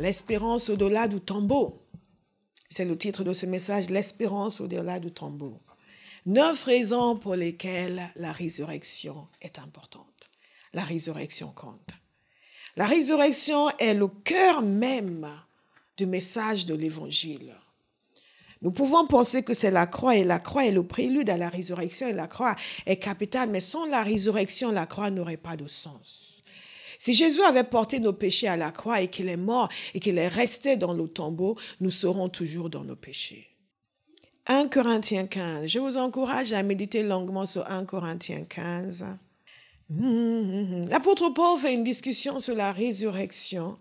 L'espérance au-delà du tombeau. C'est le titre de ce message, l'espérance au-delà du tombeau. 9 raisons pour lesquelles la résurrection est importante. La résurrection compte. La résurrection est le cœur même du message de l'évangile. Nous pouvons penser que c'est la croix, et la croix est le prélude à la résurrection, et la croix est capitale, mais sans la résurrection, la croix n'aurait pas de sens. Si Jésus avait porté nos péchés à la croix et qu'il est mort et qu'il est resté dans le tombeau, nous serons toujours dans nos péchés. 1 Corinthiens 15. Je vous encourage à méditer longuement sur 1 Corinthiens 15. L'apôtre Paul fait une discussion sur la résurrection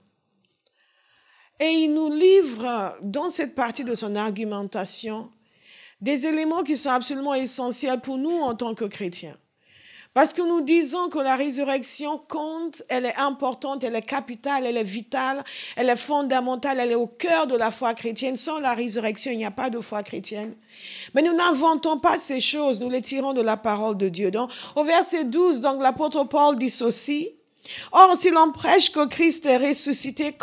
et il nous livre dans cette partie de son argumentation des éléments qui sont absolument essentiels pour nous en tant que chrétiens. Parce que nous disons que la résurrection compte, elle est importante, elle est capitale, elle est vitale, elle est fondamentale, elle est au cœur de la foi chrétienne. Sans la résurrection, il n'y a pas de foi chrétienne. Mais nous n'inventons pas ces choses, nous les tirons de la parole de Dieu. Donc, au verset 12, donc l'apôtre Paul dit ceci. Or, si l'on prêche que Christ est ressuscité,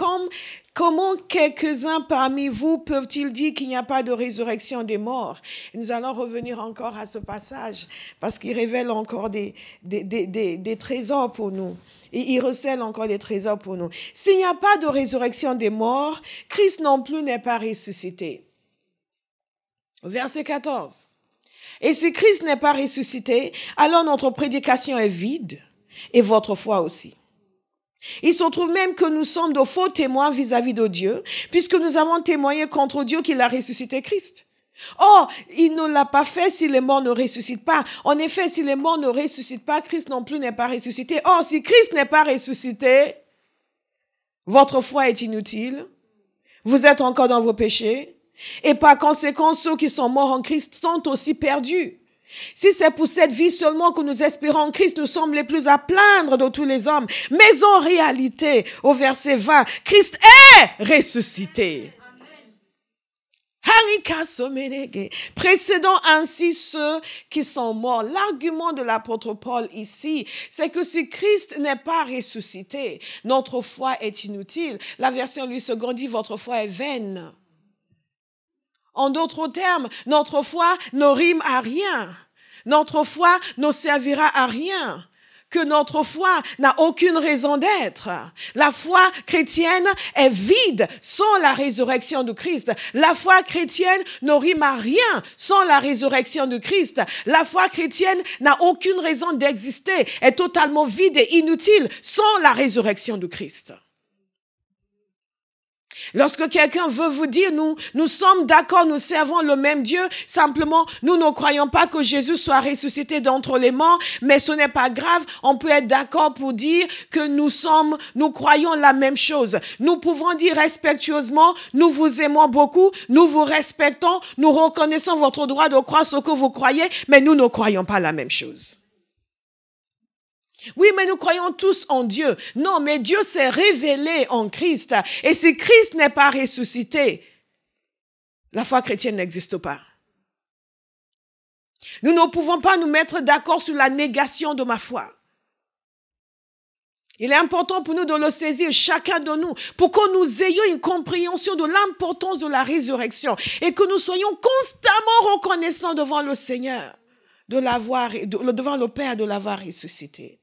comment quelques-uns parmi vous peuvent-ils dire qu'il n'y a pas de résurrection des morts? Et nous allons revenir encore à ce passage parce qu'il révèle encore des trésors pour nous. Et il recèle encore des trésors pour nous. S'il n'y a pas de résurrection des morts, Christ non plus n'est pas ressuscité. Verset 14. Et si Christ n'est pas ressuscité, alors notre prédication est vide et votre foi aussi. Il se trouve même que nous sommes de faux témoins vis-à-vis de Dieu, puisque nous avons témoigné contre Dieu qu'il a ressuscité Christ. Or, il ne l'a pas fait si les morts ne ressuscitent pas. En effet, si les morts ne ressuscitent pas, Christ non plus n'est pas ressuscité. Or, si Christ n'est pas ressuscité, votre foi est inutile. Vous êtes encore dans vos péchés. Et par conséquent, ceux qui sont morts en Christ sont aussi perdus. Si c'est pour cette vie seulement que nous espérons en Christ, nous sommes les plus à plaindre de tous les hommes. Mais en réalité, au verset 20, Christ est ressuscité. Précédant ainsi ceux qui sont morts. L'argument de l'apôtre Paul ici, c'est que si Christ n'est pas ressuscité, notre foi est inutile. La version Louis II dit, votre foi est vaine. En d'autres termes, notre foi ne rime à rien. Notre foi ne servira à rien. Que notre foi n'a aucune raison d'être. La foi chrétienne est vide sans la résurrection de Christ. La foi chrétienne ne rime à rien sans la résurrection de Christ. La foi chrétienne n'a aucune raison d'exister, est totalement vide et inutile sans la résurrection de Christ. Lorsque quelqu'un veut vous dire, nous sommes d'accord, nous servons le même Dieu, simplement, nous ne croyons pas que Jésus soit ressuscité d'entre les morts, mais ce n'est pas grave, on peut être d'accord pour dire que nous croyons la même chose. Nous pouvons dire respectueusement, nous vous aimons beaucoup, nous vous respectons, nous reconnaissons votre droit de croire ce que vous croyez, mais nous ne croyons pas la même chose. Oui, mais nous croyons tous en Dieu. Non, mais Dieu s'est révélé en Christ. Et si Christ n'est pas ressuscité, la foi chrétienne n'existe pas. Nous ne pouvons pas nous mettre d'accord sur la négation de ma foi. Il est important pour nous de le saisir, chacun de nous, pour que nous ayons une compréhension de l'importance de la résurrection et que nous soyons constamment reconnaissants devant le Seigneur, devant le Père de l'avoir ressuscité.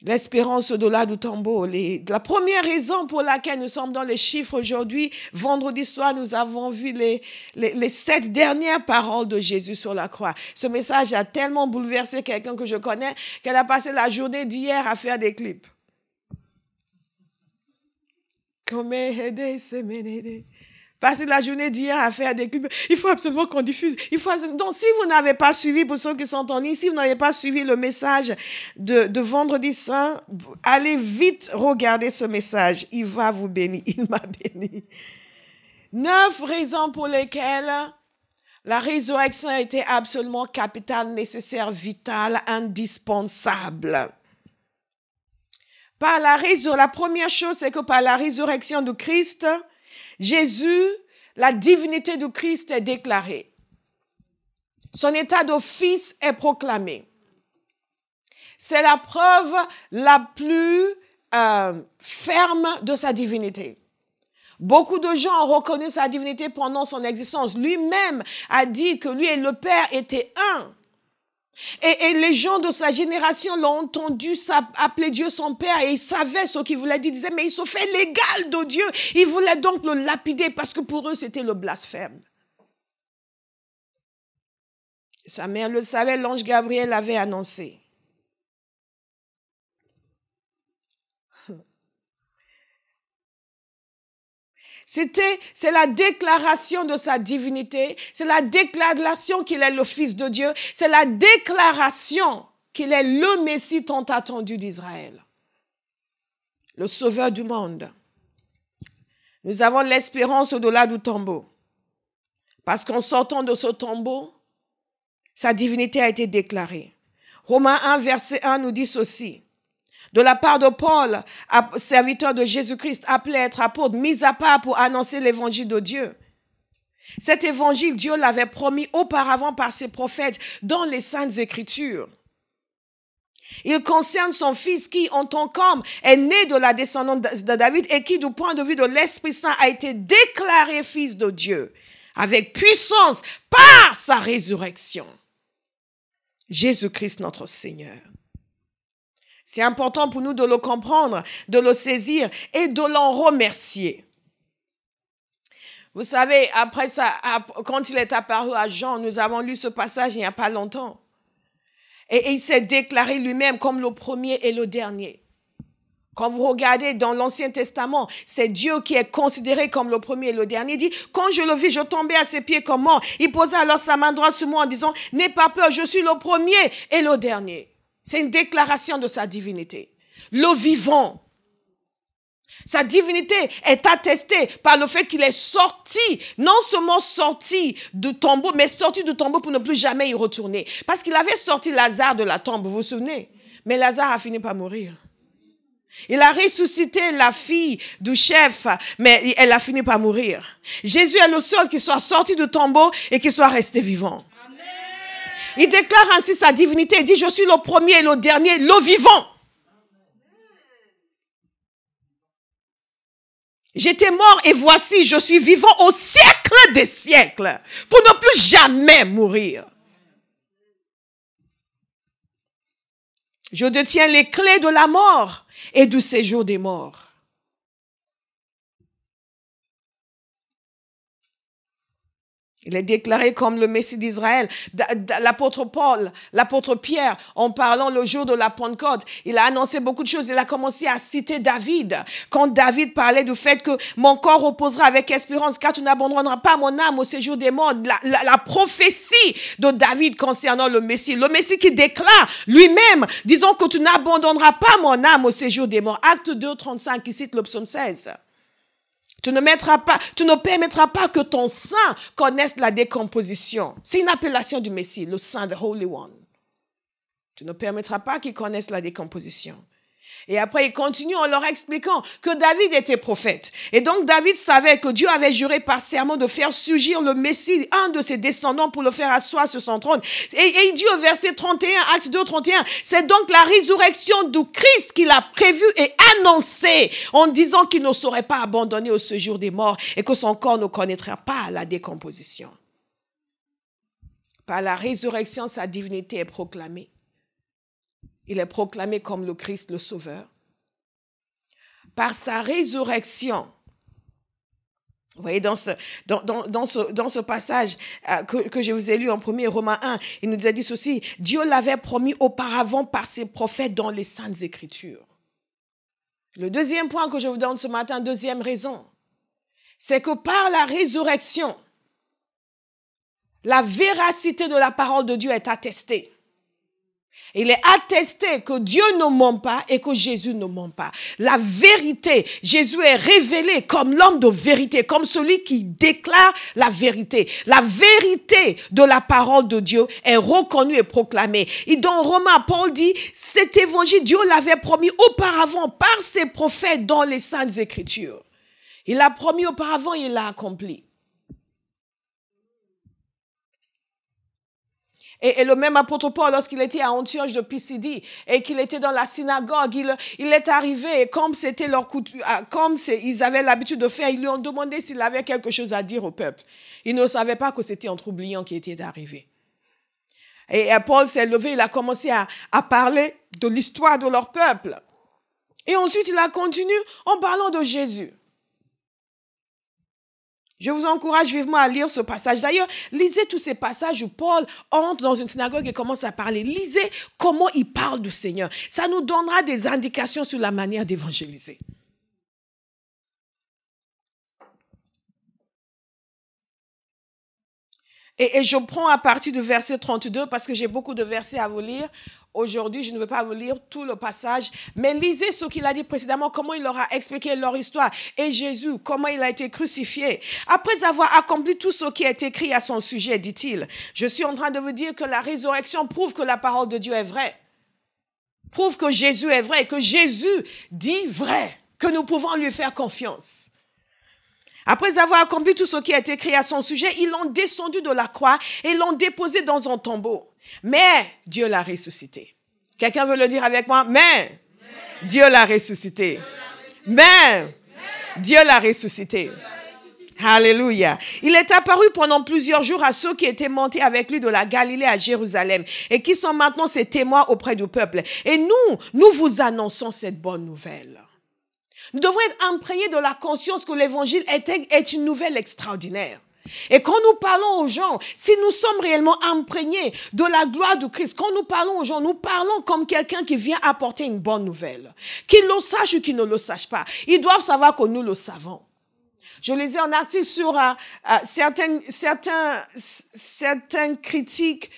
L'espérance au-delà du tombeau. La première raison pour laquelle nous sommes dans les chiffres aujourd'hui, vendredi soir, nous avons vu les 7 dernières paroles de Jésus sur la croix. Ce message a tellement bouleversé quelqu'un que je connais qu'elle a passé la journée d'hier à faire des clips. Passer la journée d'hier à faire des clips. Il faut absolument qu'on diffuse. Donc, si vous n'avez pas suivi, pour ceux qui sont en ligne, si vous n'avez pas suivi le message de Vendredi Saint, allez vite regarder ce message. Il va vous bénir. Il m'a béni. 9 raisons pour lesquelles la résurrection a été absolument capitale, nécessaire, vitale, indispensable. La première chose, c'est que par la résurrection de Christ, Jésus, la divinité de Christ est déclarée. Son état de fils est proclamé. C'est la preuve la plus ferme de sa divinité. Beaucoup de gens ont reconnu sa divinité pendant son existence. Lui-même a dit que lui et le Père étaient un. Et les gens de sa génération l'ont entendu appeler Dieu son Père et ils savaient ce qu'il voulait dire. Ils disaient, mais il se fait l'égal de Dieu. Ils voulaient donc le lapider parce que pour eux, c'était le blasphème. Sa mère le savait, l'ange Gabriel l'avait annoncé. C'est la déclaration de sa divinité, c'est la déclaration qu'il est le Fils de Dieu, c'est la déclaration qu'il est le Messie tant attendu d'Israël, le Sauveur du monde. Nous avons l'espérance au-delà du tombeau, parce qu'en sortant de ce tombeau, sa divinité a été déclarée. Romains 1, verset 1 nous dit ceci. De la part de Paul, serviteur de Jésus-Christ, appelé à être apôtre, mis à part pour annoncer l'évangile de Dieu. Cet évangile, Dieu l'avait promis auparavant par ses prophètes dans les Saintes Écritures. Il concerne son fils qui, en tant qu'homme, est né de la descendance de David et qui, du point de vue de l'Esprit Saint, a été déclaré fils de Dieu avec puissance par sa résurrection. Jésus-Christ notre Seigneur. C'est important pour nous de le comprendre, de le saisir et de l'en remercier. Vous savez, après ça, quand il est apparu à Jean, nous avons lu ce passage il n'y a pas longtemps. Et il s'est déclaré lui-même comme le premier et le dernier. Quand vous regardez dans l'Ancien Testament, c'est Dieu qui est considéré comme le premier et le dernier. Il dit, quand je le vis, je tombais à ses pieds comme mort. Il posa alors sa main droite sur moi en disant, n'aie pas peur, je suis le premier et le dernier. C'est une déclaration de sa divinité. Le vivant. Sa divinité est attestée par le fait qu'il est sorti, non seulement sorti du tombeau, mais sorti du tombeau pour ne plus jamais y retourner. Parce qu'il avait sorti Lazare de la tombe, vous vous souvenez? Mais Lazare a fini par mourir. Il a ressuscité la fille du chef, mais elle a fini par mourir. Jésus est le seul qui soit sorti du tombeau et qui soit resté vivant. Il déclare ainsi sa divinité. Il dit, je suis le premier et le dernier, le vivant. J'étais mort et voici, je suis vivant au siècle des siècles pour ne plus jamais mourir. Je détiens les clés de la mort et du séjour des morts. Il est déclaré comme le Messie d'Israël. L'apôtre Paul, l'apôtre Pierre, en parlant le jour de la Pentecôte, il a annoncé beaucoup de choses. Il a commencé à citer David. Quand David parlait du fait que mon corps reposera avec espérance, car tu n'abandonneras pas mon âme au séjour des morts. La prophétie de David concernant le Messie qui déclare lui-même, disons que tu n'abandonneras pas mon âme au séjour des morts. Acte 2, 35, qui cite le psaume 16. Tu ne permettras pas que ton sang connaisse la décomposition. C'est une appellation du Messie, le Saint, the Holy One. Tu ne permettras pas qu'il connaisse la décomposition. Et après, il continue en leur expliquant que David était prophète. Et donc, David savait que Dieu avait juré par serment de faire surgir le Messie, un de ses descendants, pour le faire asseoir sur son trône. Et il dit au verset 31, Acte 2, 31, c'est donc la résurrection du Christ qu'il a prévu et annoncé en disant qu'il ne serait pas abandonné au séjour des morts et que son corps ne connaîtra pas la décomposition. Par la résurrection, sa divinité est proclamée. Il est proclamé comme le Christ, le Sauveur. Par sa résurrection, vous voyez, dans ce passage que je vous ai lu en premier, Romains 1, il nous a dit ceci, Dieu l'avait promis auparavant par ses prophètes dans les Saintes Écritures. Le deuxième point que je vous donne ce matin, deuxième raison, c'est que par la résurrection, la véracité de la parole de Dieu est attestée. Il est attesté que Dieu ne ment pas et que Jésus ne ment pas. La vérité, Jésus est révélé comme l'homme de vérité, comme celui qui déclare la vérité. La vérité de la parole de Dieu est reconnue et proclamée. Et dans Romains, Paul dit, cet évangile, Dieu l'avait promis auparavant par ses prophètes dans les Saintes Écritures. Il l'a promis auparavant, il l'a accompli. Et le même apôtre Paul, lorsqu'il était à Antioche de Pisidie et qu'il était dans la synagogue, il est arrivé et comme c'était leur coutume, ils avaient l'habitude de faire, ils lui ont demandé s'il avait quelque chose à dire au peuple. Il ne savait pas que c'était un troublant qui était arrivé. Et Paul s'est levé, il a commencé à parler de l'histoire de leur peuple. Et ensuite, il a continué en parlant de Jésus. Je vous encourage vivement à lire ce passage. D'ailleurs, lisez tous ces passages où Paul entre dans une synagogue et commence à parler. Lisez comment il parle du Seigneur. Ça nous donnera des indications sur la manière d'évangéliser. Et je prends à partir du verset 32 parce que j'ai beaucoup de versets à vous lire. Aujourd'hui, je ne vais pas vous lire tout le passage, mais lisez ce qu'il a dit précédemment, comment il leur a expliqué leur histoire. Et Jésus, comment il a été crucifié. Après avoir accompli tout ce qui est écrit à son sujet, dit-il, je suis en train de vous dire que la résurrection prouve que la parole de Dieu est vraie. Prouve que Jésus est vrai, que Jésus dit vrai, que nous pouvons lui faire confiance. Après avoir accompli tout ce qui a été écrit à son sujet, ils l'ont descendu de la croix et l'ont déposé dans un tombeau. Mais Dieu l'a ressuscité. Quelqu'un veut le dire avec moi? Mais Dieu l'a ressuscité. Mais Dieu l'a ressuscité. Alléluia. Il est apparu pendant plusieurs jours à ceux qui étaient montés avec lui de la Galilée à Jérusalem et qui sont maintenant ses témoins auprès du peuple. Et nous vous annonçons cette bonne nouvelle. Nous devons être imprégnés de la conscience que l'évangile est une nouvelle extraordinaire. Et quand nous parlons aux gens, si nous sommes réellement imprégnés de la gloire du Christ, quand nous parlons aux gens, nous parlons comme quelqu'un qui vient apporter une bonne nouvelle. Qu'ils le sachent ou qu'ils ne le sachent pas. Ils doivent savoir que nous le savons. Je lisais un article sur certaines critiques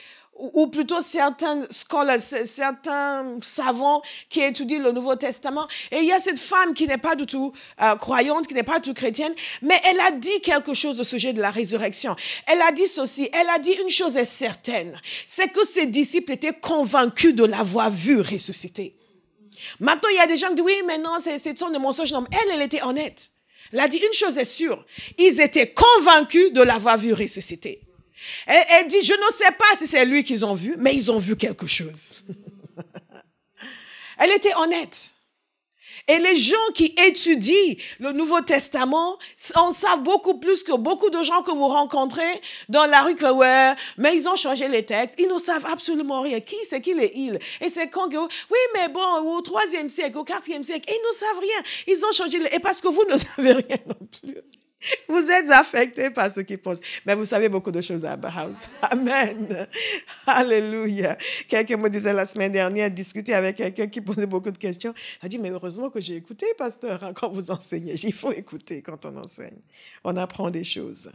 ou plutôt certains scholars, certains savants qui étudient le Nouveau Testament. Et il y a cette femme qui n'est pas du tout croyante, qui n'est pas du tout chrétienne, mais elle a dit quelque chose au sujet de la résurrection. Elle a dit ceci, elle a dit une chose est certaine, c'est que ses disciples étaient convaincus de l'avoir vu ressusciter. Maintenant, il y a des gens qui disent, oui, mais non, c'est son mensonge. Non, elle était honnête. Elle a dit une chose est sûre, ils étaient convaincus de l'avoir vu ressusciter. Elle dit, je ne sais pas si c'est lui qu'ils ont vu, mais ils ont vu quelque chose. Elle était honnête. Et les gens qui étudient le Nouveau Testament en savent beaucoup plus que beaucoup de gens que vous rencontrez dans la rue que, ouais, mais ils ont changé les textes. Ils ne savent absolument rien. Qui c'est qui les îles? Et c'est quand que, oui, mais bon, au 3e siècle, au 4e siècle, ils ne savent rien. Ils ont changé et parce que vous ne savez rien non plus. Vous êtes affectés par ce qu'ils pensent. Mais vous savez beaucoup de choses à Abba House. Amen. Alléluia. Quelqu'un me disait la semaine dernière, discuter avec quelqu'un qui posait beaucoup de questions. Il a dit, mais heureusement que j'ai écouté, pasteur, hein, quand vous enseignez. Il faut écouter quand on enseigne. On apprend des choses.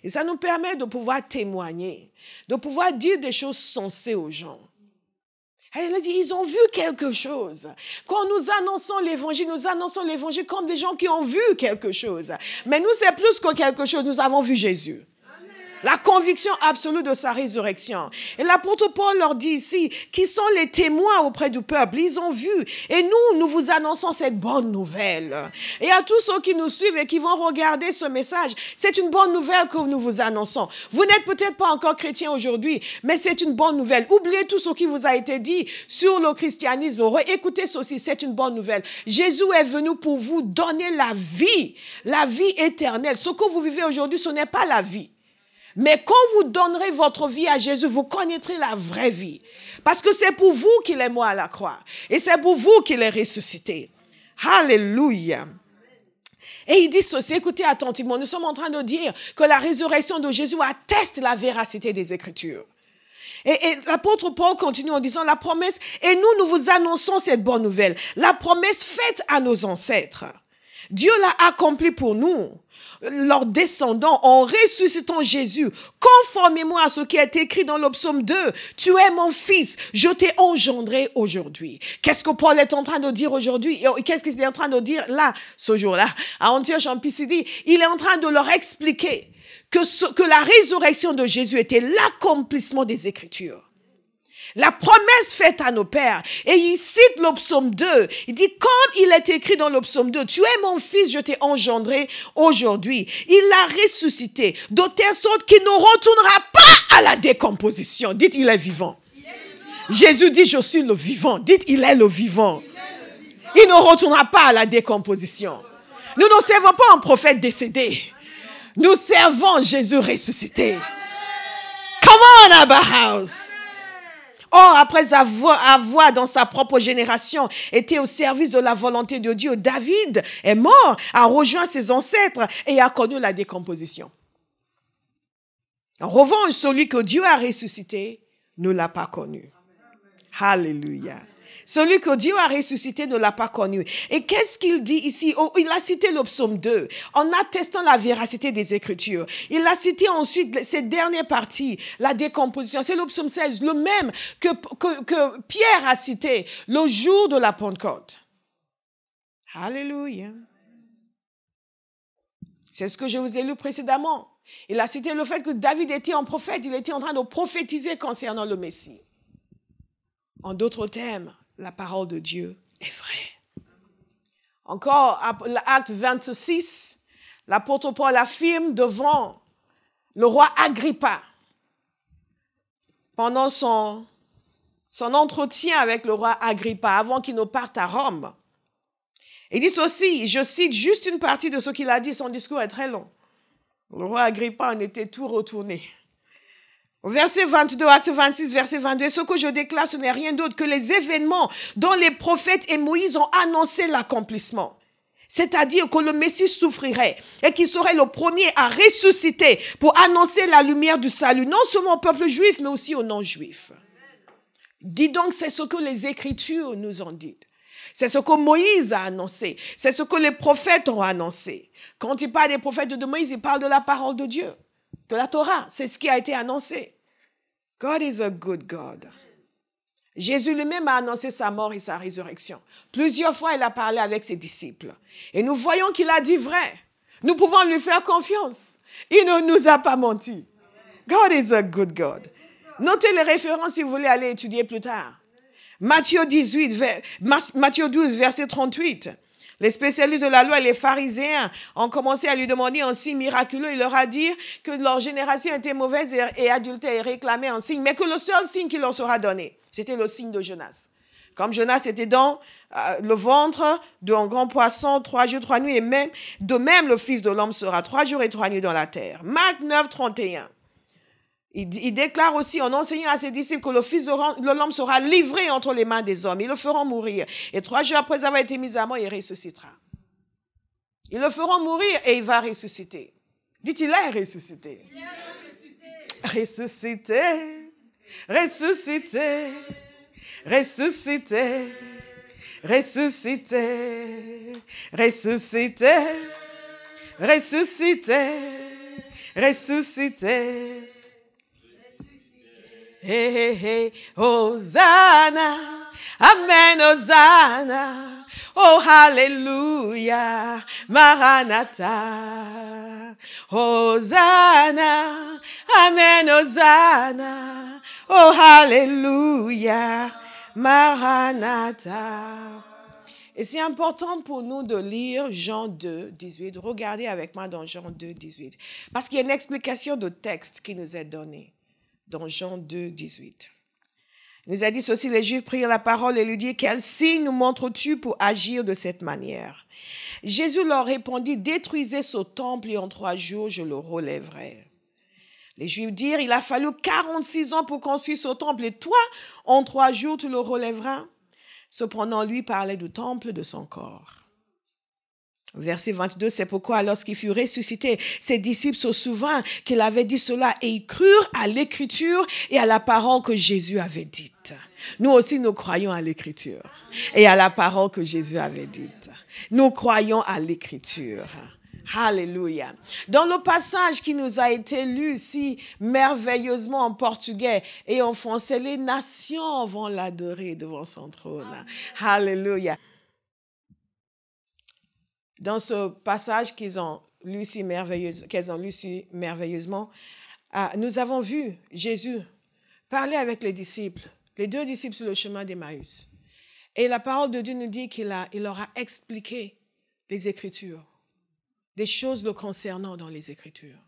Et ça nous permet de pouvoir témoigner, de pouvoir dire des choses sensées aux gens. Elle a dit, ils ont vu quelque chose. Quand nous annonçons l'évangile comme des gens qui ont vu quelque chose. Mais nous, c'est plus que quelque chose. Nous avons vu Jésus. La conviction absolue de sa résurrection. Et l'apôtre Paul leur dit ici, qui sont les témoins auprès du peuple. Ils ont vu. Et nous vous annonçons cette bonne nouvelle. Et à tous ceux qui nous suivent et qui vont regarder ce message, c'est une bonne nouvelle que nous vous annonçons. Vous n'êtes peut-être pas encore chrétien aujourd'hui, mais c'est une bonne nouvelle. Oubliez tout ce qui vous a été dit sur le christianisme. Écoutez ceci, c'est une bonne nouvelle. Jésus est venu pour vous donner la vie éternelle. Ce que vous vivez aujourd'hui, ce n'est pas la vie. Mais quand vous donnerez votre vie à Jésus, vous connaîtrez la vraie vie. Parce que c'est pour vous qu'il est mort à la croix. Et c'est pour vous qu'il est ressuscité. Alléluia. Et il dit ceci, écoutez attentivement, nous sommes en train de dire que la résurrection de Jésus atteste la véracité des Écritures. Et l'apôtre Paul continue en disant la promesse, et nous vous annonçons cette bonne nouvelle, la promesse faite à nos ancêtres. Dieu l'a accomplie pour nous. Leurs descendants en ressuscitant Jésus, conformément à ce qui est écrit dans le psaume 2, tu es mon fils, je t'ai engendré aujourd'hui. Qu'est-ce que Paul est en train de dire aujourd'hui? Qu'est-ce qu'il est en train de dire là, ce jour-là, à Antioche en Pisidie? Il est en train de leur expliquer que la résurrection de Jésus était l'accomplissement des Écritures. La promesse faite à nos pères. Et il cite le psaume 2. Il dit, comme il est écrit dans le psaume 2, tu es mon fils, je t'ai engendré aujourd'hui. Il l'a ressuscité, de telle sorte qu'il ne retournera pas à la décomposition. Dites, il est vivant. Jésus dit, je suis le vivant. Dites, il est le vivant. Il ne retournera pas à la décomposition. Nous ne servons pas un prophète décédé. Nous servons Jésus ressuscité. Come on, Abba House. Or, après avoir dans sa propre génération été au service de la volonté de Dieu, David est mort, a rejoint ses ancêtres et a connu la décomposition. En revanche, celui que Dieu a ressuscité ne l'a pas connu. Alléluia. Celui que Dieu a ressuscité ne l'a pas connu. Et qu'est-ce qu'il dit ici? Oh, il a cité le psaume 2 en attestant la véracité des Écritures. Il a cité ensuite cette dernière partie, la décomposition. C'est le psaume 16, le même que Pierre a cité le jour de la Pentecôte. Alléluia. C'est ce que je vous ai lu précédemment. Il a cité le fait que David était un prophète. Il était en train de prophétiser concernant le Messie. En d'autres termes, la parole de Dieu est vraie. Encore, l'acte 26, l'apôtre Paul affirme devant le roi Agrippa, pendant son entretien avec le roi Agrippa, avant qu'il ne parte à Rome. Il dit ceci, je cite juste une partie de ce qu'il a dit, son discours est très long. Le roi Agrippa en était tout retourné. Verset 22, acte 26, verset 22, ce que je déclare, ce n'est rien d'autre que les événements dont les prophètes et Moïse ont annoncé l'accomplissement. C'est-à-dire que le Messie souffrirait et qu'il serait le premier à ressusciter pour annoncer la lumière du salut, non seulement au peuple juif, mais aussi aux non-juifs. Dis donc, c'est ce que les Écritures nous ont dit. C'est ce que Moïse a annoncé. C'est ce que les prophètes ont annoncé. Quand il parle des prophètes de Moïse, il parle de la parole de Dieu, de la Torah. C'est ce qui a été annoncé. God is a good God. Jésus lui-même a annoncé sa mort et sa résurrection. Plusieurs fois, il a parlé avec ses disciples. Et nous voyons qu'il a dit vrai. Nous pouvons lui faire confiance. Il ne nous a pas menti. God is a good God. Notez les références si vous voulez aller étudier plus tard. Matthieu 12, verset 38. Les spécialistes de la loi et les pharisiens ont commencé à lui demander un signe miraculeux. Il leur a dit que leur génération était mauvaise et adultère et réclamait un signe, mais que le seul signe qui leur sera donné, c'était le signe de Jonas. Comme Jonas était dans le ventre d'un grand poisson 3 jours, 3 nuits, et de même le Fils de l'homme sera 3 jours et 3 nuits dans la terre. Marc 9, 31. Il déclare aussi en enseignant à ses disciples que le Fils de l'homme sera livré entre les mains des hommes. Ils le feront mourir. Et 3 jours après avoir été mis à mort, il ressuscitera. Ils le feront mourir et il va ressusciter. Dites, il est ressuscité. Il est ressuscité. Ressuscité. Ressuscité. Ressuscité. Ressuscité. Ressuscité. Ressuscité. Hey, hey, hey, Hosanna, Amen, Hosanna, oh, hallelujah, Maranatha, Hosanna, Amen, Hosanna, oh, hallelujah, Maranatha. Et c'est important pour nous de lire Jean 2, 18. Regardez avec moi dans Jean 2, 18. Parce qu'il y a une explication de texte qui nous est donnée. Dans Jean 2, 18. Il nous a dit ceci, les Juifs prirent la parole et lui dirent, quel signe nous montres-tu pour agir de cette manière? Jésus leur répondit, détruisez ce temple et en 3 jours je le relèverai. Les Juifs dirent, il a fallu 46 ans pour construire ce temple et toi, en 3 jours tu le relèveras? Cependant, lui parlait du temple de son corps. Verset 22, c'est pourquoi lorsqu'il fut ressuscité, ses disciples se souvinrent qu'il avait dit cela et ils crurent à l'écriture et à la parole que Jésus avait dite. Nous aussi, nous croyons à l'écriture et à la parole que Jésus avait dite. Nous croyons à l'écriture. Alléluia. Dans le passage qui nous a été lu si merveilleusement en portugais et en français, les nations vont l'adorer devant son trône. Alléluia. Dans ce passage qu'ils ont lu si merveilleusement, nous avons vu Jésus parler avec les disciples, Les 2 disciples sur le chemin d'Emmaüs. Et la parole de Dieu nous dit qu'il leur a expliqué les Écritures, des choses le concernant dans les Écritures.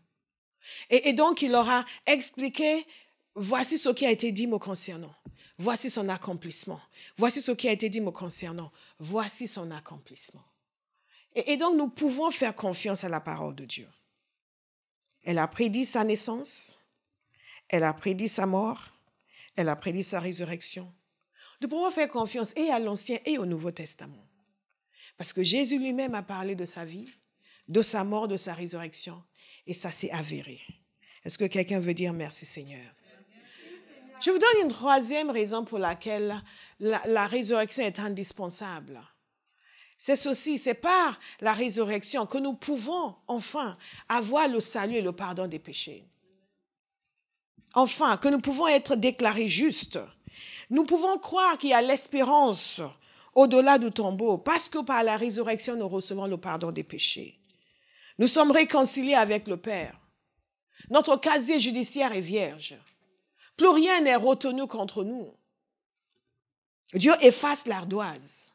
Et donc, il leur a expliqué, voici ce qui a été dit me concernant. Voici son accomplissement. Voici ce qui a été dit me concernant. Voici son accomplissement. Et donc, nous pouvons faire confiance à la parole de Dieu. Elle a prédit sa naissance. Elle a prédit sa mort. Elle a prédit sa résurrection. Nous pouvons faire confiance et à l'Ancien et au Nouveau Testament. Parce que Jésus lui-même a parlé de sa vie, de sa mort, de sa résurrection. Et ça s'est avéré. Est-ce que quelqu'un veut dire merci Seigneur? Je vous donne une 3e raison pour laquelle la résurrection est indispensable. C'est ceci, c'est par la résurrection que nous pouvons enfin avoir le salut et le pardon des péchés. Enfin, que nous pouvons être déclarés justes. Nous pouvons croire qu'il y a l'espérance au-delà du tombeau parce que par la résurrection, nous recevons le pardon des péchés. Nous sommes réconciliés avec le Père. Notre casier judiciaire est vierge. Plus rien n'est retenu contre nous. Dieu efface l'ardoise.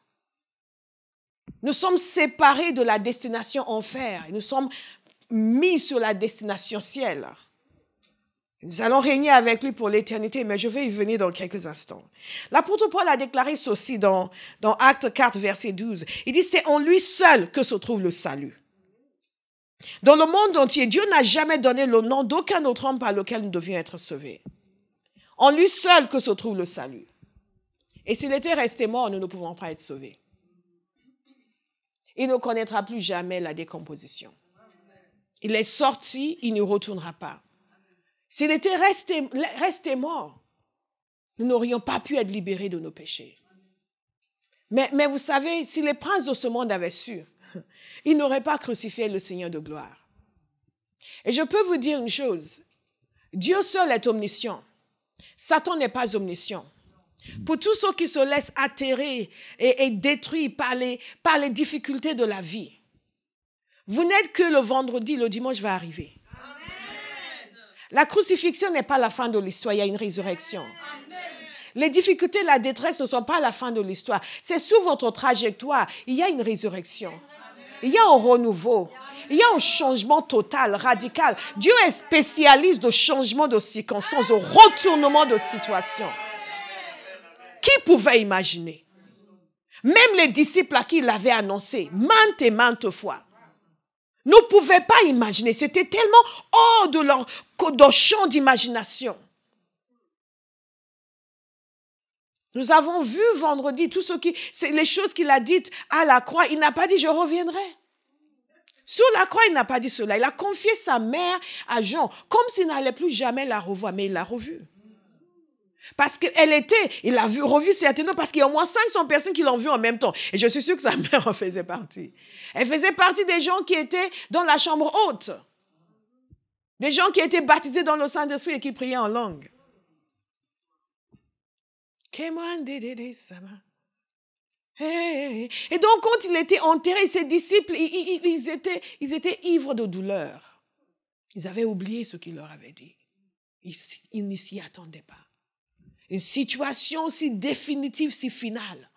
Nous sommes séparés de la destination enfer et nous sommes mis sur la destination ciel. Nous allons régner avec lui pour l'éternité, mais je vais y venir dans quelques instants. L'apôtre Paul a déclaré ceci dans Actes 4, verset 12. Il dit, c'est en lui seul que se trouve le salut. Dans le monde entier, Dieu n'a jamais donné le nom d'aucun autre homme par lequel nous devions être sauvés. En lui seul que se trouve le salut. Et s'il était resté mort, nous ne pouvons pas être sauvés. Il ne connaîtra plus jamais la décomposition. Il est sorti, il n'y retournera pas. S'il était resté mort, nous n'aurions pas pu être libérés de nos péchés. Mais vous savez, si les princes de ce monde avaient su, ils n'auraient pas crucifié le Seigneur de gloire. Et je peux vous dire une chose, Dieu seul est omniscient. Satan n'est pas omniscient. Pour tous ceux qui se laissent atterrer et détruits par les difficultés de la vie, vous n'êtes que le vendredi, le dimanche va arriver. La crucifixion n'est pas la fin de l'histoire, il y a une résurrection. Les difficultés, la détresse ne sont pas la fin de l'histoire. C'est sur votre trajectoire, il y a une résurrection. Il y a un renouveau. Il y a un changement total, radical. Dieu est spécialiste de changement de circonstances, de retournement de situation. Qui pouvait imaginer? Même les disciples à qui il avait annoncé, maintes et maintes fois, ne pouvaient pas imaginer. C'était tellement hors de leur champ d'imagination. Nous avons vu vendredi les choses qu'il a dites à la croix. Il n'a pas dit « je reviendrai ». Sur la croix, il n'a pas dit cela. Il a confié sa mère à Jean, comme s'il n'allait plus jamais la revoir, mais il l'a revue. Parce il a revu certainement, parce qu'il y a au moins 500 personnes qui l'ont vu en même temps. Et je suis sûre que sa mère en faisait partie. Elle faisait partie des gens qui étaient dans la chambre haute. Des gens qui étaient baptisés dans le Saint-Esprit et qui priaient en langue. Et donc, quand il était enterré, ses disciples, ils étaient ivres de douleur. Ils avaient oublié ce qu'il leur avait dit. Ils ne s'y attendaient pas. Une situation si définitive, si finale.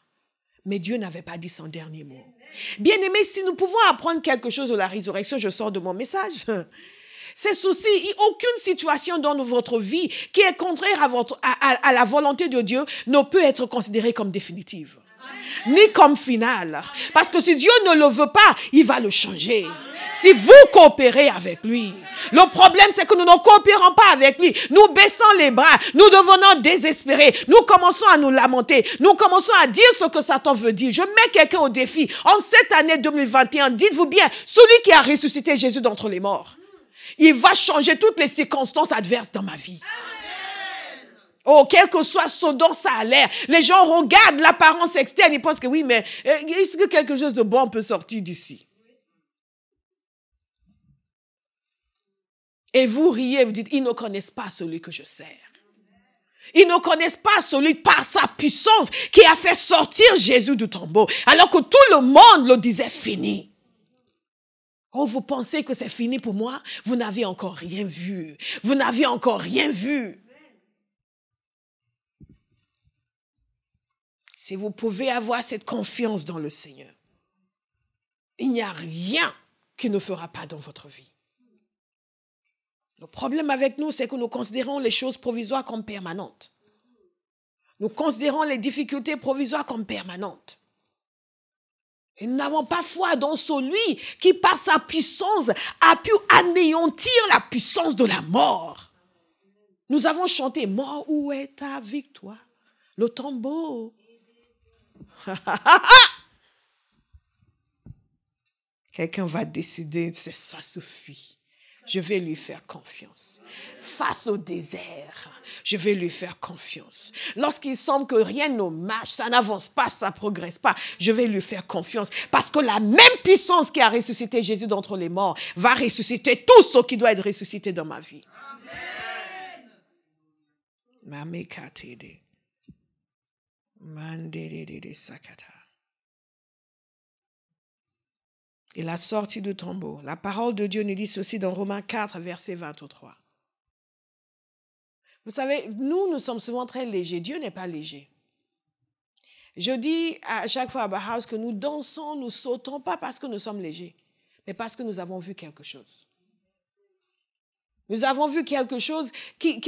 Mais Dieu n'avait pas dit son dernier mot. Bien-aimés, si nous pouvons apprendre quelque chose de la résurrection, je sors de mon message. C'est ceci, aucune situation dans votre vie qui est contraire à la volonté de Dieu ne peut être considérée comme définitive. Ni comme finale. Parce que si Dieu ne le veut pas, il va le changer. Si vous coopérez avec lui. Le problème, c'est que nous ne coopérons pas avec lui. Nous baissons les bras. Nous devenons désespérés. Nous commençons à nous lamenter. Nous commençons à dire ce que Satan veut dire. Je mets quelqu'un au défi. En cette année 2021, dites-vous bien, celui qui a ressuscité Jésus d'entre les morts, il va changer toutes les circonstances adverses dans ma vie. Oh, quel que soit ce dont ça a l'air. Les gens regardent l'apparence externe, ils pensent que oui, mais est-ce que quelque chose de bon peut sortir d'ici? Et vous riez, vous dites, ils ne connaissent pas celui que je sers. Ils ne connaissent pas celui par sa puissance qui a fait sortir Jésus du tombeau, alors que tout le monde le disait fini. Oh, vous pensez que c'est fini pour moi? Vous n'avez encore rien vu. Vous n'avez encore rien vu. Si vous pouvez avoir cette confiance dans le Seigneur, il n'y a rien qui ne fera pas dans votre vie. Le problème avec nous, c'est que nous considérons les choses provisoires comme permanentes. Nous considérons les difficultés provisoires comme permanentes. Et nous n'avons pas foi dans celui qui, par sa puissance, a pu anéantir la puissance de la mort. Nous avons chanté « Mort, où est ta victoire ?» Le tombeau. Quelqu'un va décider, ça suffit. Je vais lui faire confiance. Face au désert, je vais lui faire confiance. Lorsqu'il semble que rien ne marche, ça n'avance pas, ça ne progresse pas, je vais lui faire confiance. Parce que la même puissance qui a ressuscité Jésus d'entre les morts va ressusciter tout ce qui doit être ressuscité dans ma vie. Amen. Il a sorti du tombeau. La parole de Dieu nous dit ceci dans Romains 4, verset 23. Vous savez, nous sommes souvent très légers. Dieu n'est pas léger. Je dis à chaque fois à Bauhaus que nous dansons, nous sautons, pas parce que nous sommes légers, mais parce que nous avons vu quelque chose. Nous avons vu quelque chose qui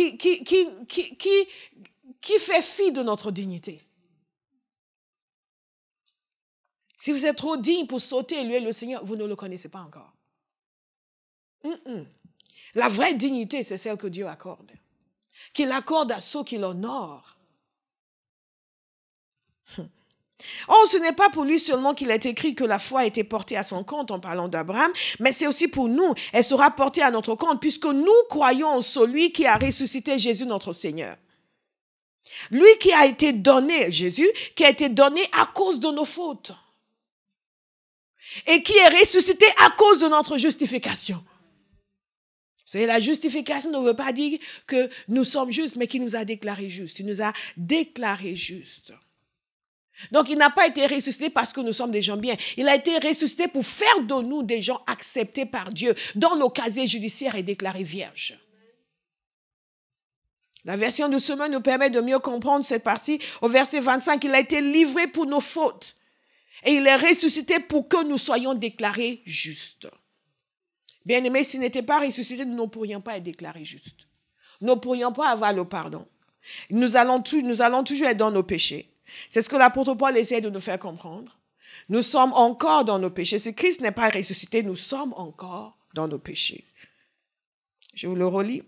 fait fi de notre dignité. Si vous êtes trop digne pour sauter et louer le Seigneur, vous ne le connaissez pas encore. La vraie dignité, c'est celle que Dieu accorde. Qu'il accorde à ceux qui l'honorent. Oh, ce n'est pas pour lui seulement qu'il est écrit que la foi a été portée à son compte en parlant d'Abraham, mais c'est aussi pour nous. Elle sera portée à notre compte puisque nous croyons en celui qui a ressuscité Jésus notre Seigneur. Lui qui a été donné, Jésus, qui a été donné à cause de nos fautes. Et qui est ressuscité à cause de notre justification. Vous savez, la justification ne veut pas dire que nous sommes justes, mais qu'il nous a déclarés justes. Il nous a déclarés justes. Donc, il n'a pas été ressuscité parce que nous sommes des gens bien. Il a été ressuscité pour faire de nous des gens acceptés par Dieu, dont le casier judiciaire est déclaré vierge. La version de Semaine nous permet de mieux comprendre cette partie. Au verset 25, il a été livré pour nos fautes. Et il est ressuscité pour que nous soyons déclarés justes. Bien-aimés, s'il n'était pas ressuscité, nous ne pourrions pas être déclarés justes. Nous ne pourrions pas avoir le pardon. Nous allons toujours être dans nos péchés. C'est ce que l'apôtre Paul essaie de nous faire comprendre. Nous sommes encore dans nos péchés. Si Christ n'est pas ressuscité, nous sommes encore dans nos péchés. Je vous le relis.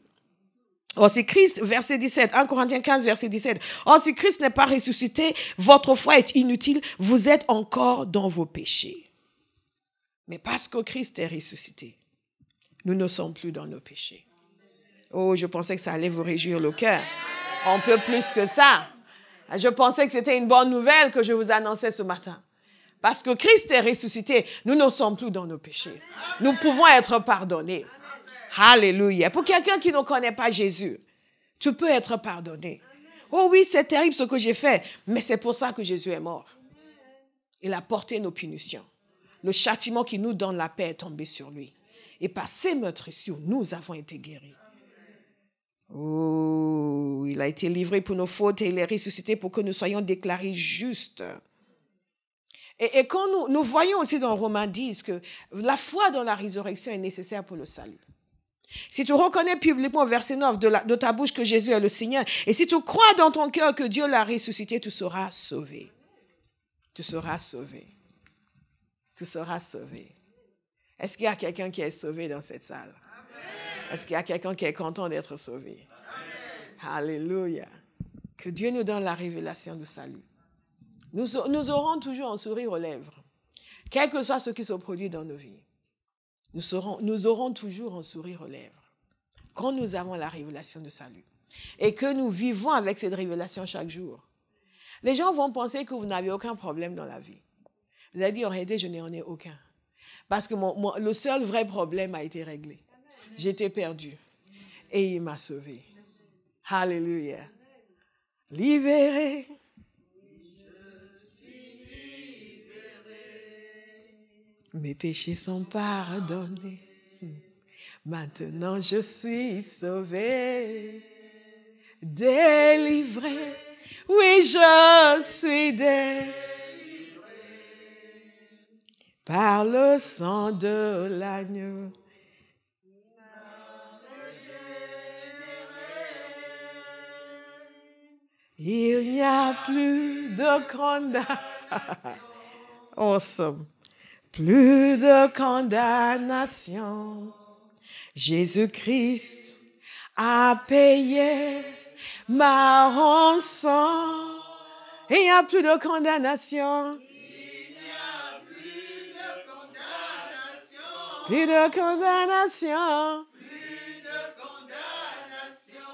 Or, si Christ, verset 17, 1 Corinthiens 15, verset 17, or, si Christ n'est pas ressuscité, votre foi est inutile, vous êtes encore dans vos péchés. Mais parce que Christ est ressuscité, nous ne sommes plus dans nos péchés. Oh, je pensais que ça allait vous réjouir le cœur. On peut plus que ça. Je pensais que c'était une bonne nouvelle que je vous annonçais ce matin. Parce que Christ est ressuscité, nous ne sommes plus dans nos péchés. Nous pouvons être pardonnés. Alléluia. Pour quelqu'un qui ne connaît pas Jésus, tu peux être pardonné. Oh oui, c'est terrible ce que j'ai fait, mais c'est pour ça que Jésus est mort. Il a porté nos punitions. Le châtiment qui nous donne la paix est tombé sur lui. Et par ses meurtrissures, nous avons été guéris. Oh, il a été livré pour nos fautes et il est ressuscité pour que nous soyons déclarés justes. Et quand nous voyons aussi dans Romains 10 que la foi dans la résurrection est nécessaire pour le salut. Si tu reconnais publiquement au verset 9 de ta bouche que Jésus est le Seigneur, et si tu crois dans ton cœur que Dieu l'a ressuscité, tu seras sauvé. Tu seras sauvé. Tu seras sauvé. Est-ce qu'il y a quelqu'un qui est sauvé dans cette salle? Est-ce qu'il y a quelqu'un qui est content d'être sauvé? Alléluia. Que Dieu nous donne la révélation du salut. Nous aurons toujours un sourire aux lèvres, quel que soit ce qui se produit dans nos vies. Nous aurons toujours un sourire aux lèvres quand nous avons la révélation du salut et que nous vivons avec cette révélation chaque jour. Les gens vont penser que vous n'avez aucun problème dans la vie. Vous allez dire, en réalité, je n'en ai aucun. Parce que le seul vrai problème a été réglé. J'étais perdu et il m'a sauvé. Alléluia. Libéré. Mes péchés sont pardonnés. Maintenant je suis sauvé, délivré Oui, je suis délivré par le sang de l'agneau. Il n'y a plus de condamnation. Awesome. Plus de condamnation. Jésus-Christ a payé ma rançon. Il n'y a plus de condamnation. Il n'y a plus de condamnation. Plus de condamnation. Plus de condamnation.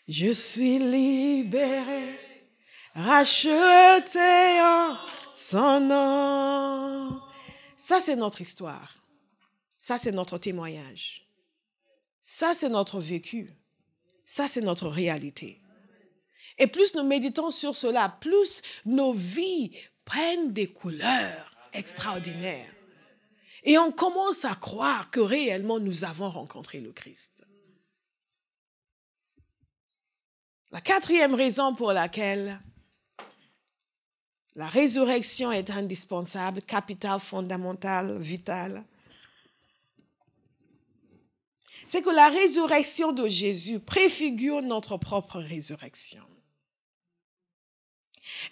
Je suis libéré, racheté en son nom. Ça, c'est notre histoire. Ça, c'est notre témoignage. Ça, c'est notre vécu. Ça, c'est notre réalité. Et plus nous méditons sur cela, plus nos vies prennent des couleurs extraordinaires. Et on commence à croire que réellement nous avons rencontré le Christ. La quatrième raison pour laquelle la résurrection est indispensable, capitale, fondamentale, vitale, c'est que la résurrection de Jésus préfigure notre propre résurrection.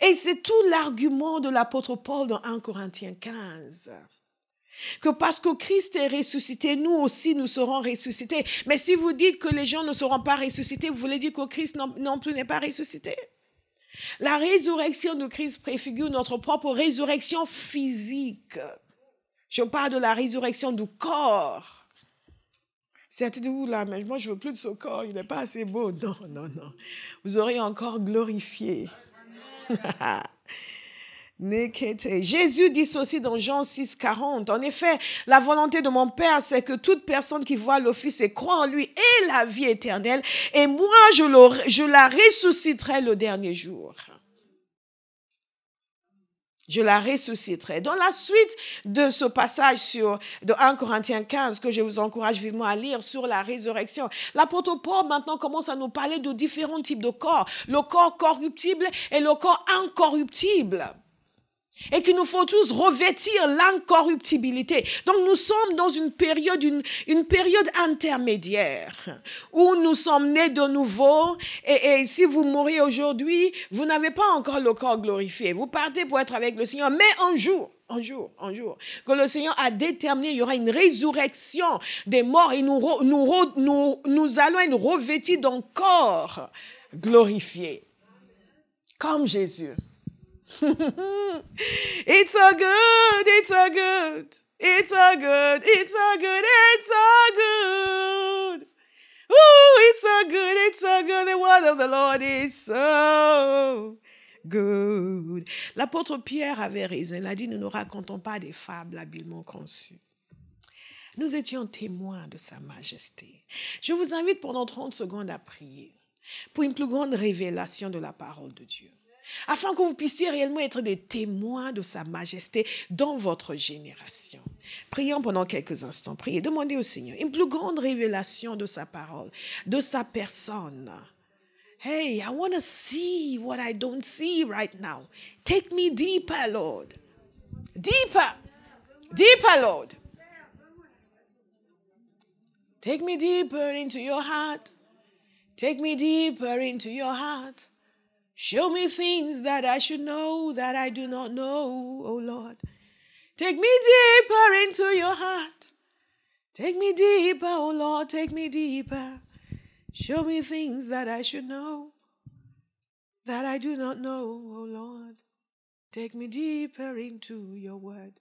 Et c'est tout l'argument de l'apôtre Paul dans 1 Corinthiens 15. Que parce que Christ est ressuscité, nous aussi nous serons ressuscités. Mais si vous dites que les gens ne seront pas ressuscités, vous voulez dire que Christ non plus n'est pas ressuscité? La résurrection de Christ préfigure notre propre résurrection physique. Je parle de la résurrection du corps. Certains disent, là, mais moi je ne veux plus de ce corps, il n'est pas assez beau. Non, non, non. Vous aurez encore glorifié. Jésus dit ceci dans Jean 6, 40. En effet, la volonté de mon Père, c'est que toute personne qui voit le Fils et croit en lui ait la vie éternelle. Et moi, je la ressusciterai le dernier jour. Je la ressusciterai. Dans la suite de ce passage de 1 Corinthiens 15, que je vous encourage vivement à lire sur la résurrection, l'apôtre Paul maintenant commence à nous parler de différents types de corps. Le corps corruptible et le corps incorruptible. Et qu'il nous faut tous revêtir l'incorruptibilité. Donc nous sommes dans une période intermédiaire où nous sommes nés de nouveau et si vous mourrez aujourd'hui, vous n'avez pas encore le corps glorifié. Vous partez pour être avec le Seigneur, mais un jour, que le Seigneur a déterminé, il y aura une résurrection des morts et nous allons être revêtis d'un corps glorifié, comme Jésus. It's so good, it's so good, it's so good, it's so good, it's so good. Ooh, it's so good, it's so good. The word of the Lord is so good. L'apôtre Pierre avait raison. Il a dit, nous ne racontons pas des fables habilement conçues. Nous étions témoins de sa majesté. Je vous invite pendant 30 secondes à prier pour une plus grande révélation de la parole de Dieu, afin que vous puissiez réellement être des témoins de sa majesté dans votre génération. Prions pendant quelques instants. Priez, demandez au Seigneur une plus grande révélation de sa parole, de sa personne. Hey, I want to see what I don't see right now. Take me deeper, Lord. Deeper. Deeper, Lord. Take me deeper into your heart. Take me deeper into your heart. Show me things that I should know that I do not know, oh Lord. Take me deeper into your heart. Take me deeper, oh Lord, take me deeper. Show me things that I should know that I do not know, oh Lord. Take me deeper into your word.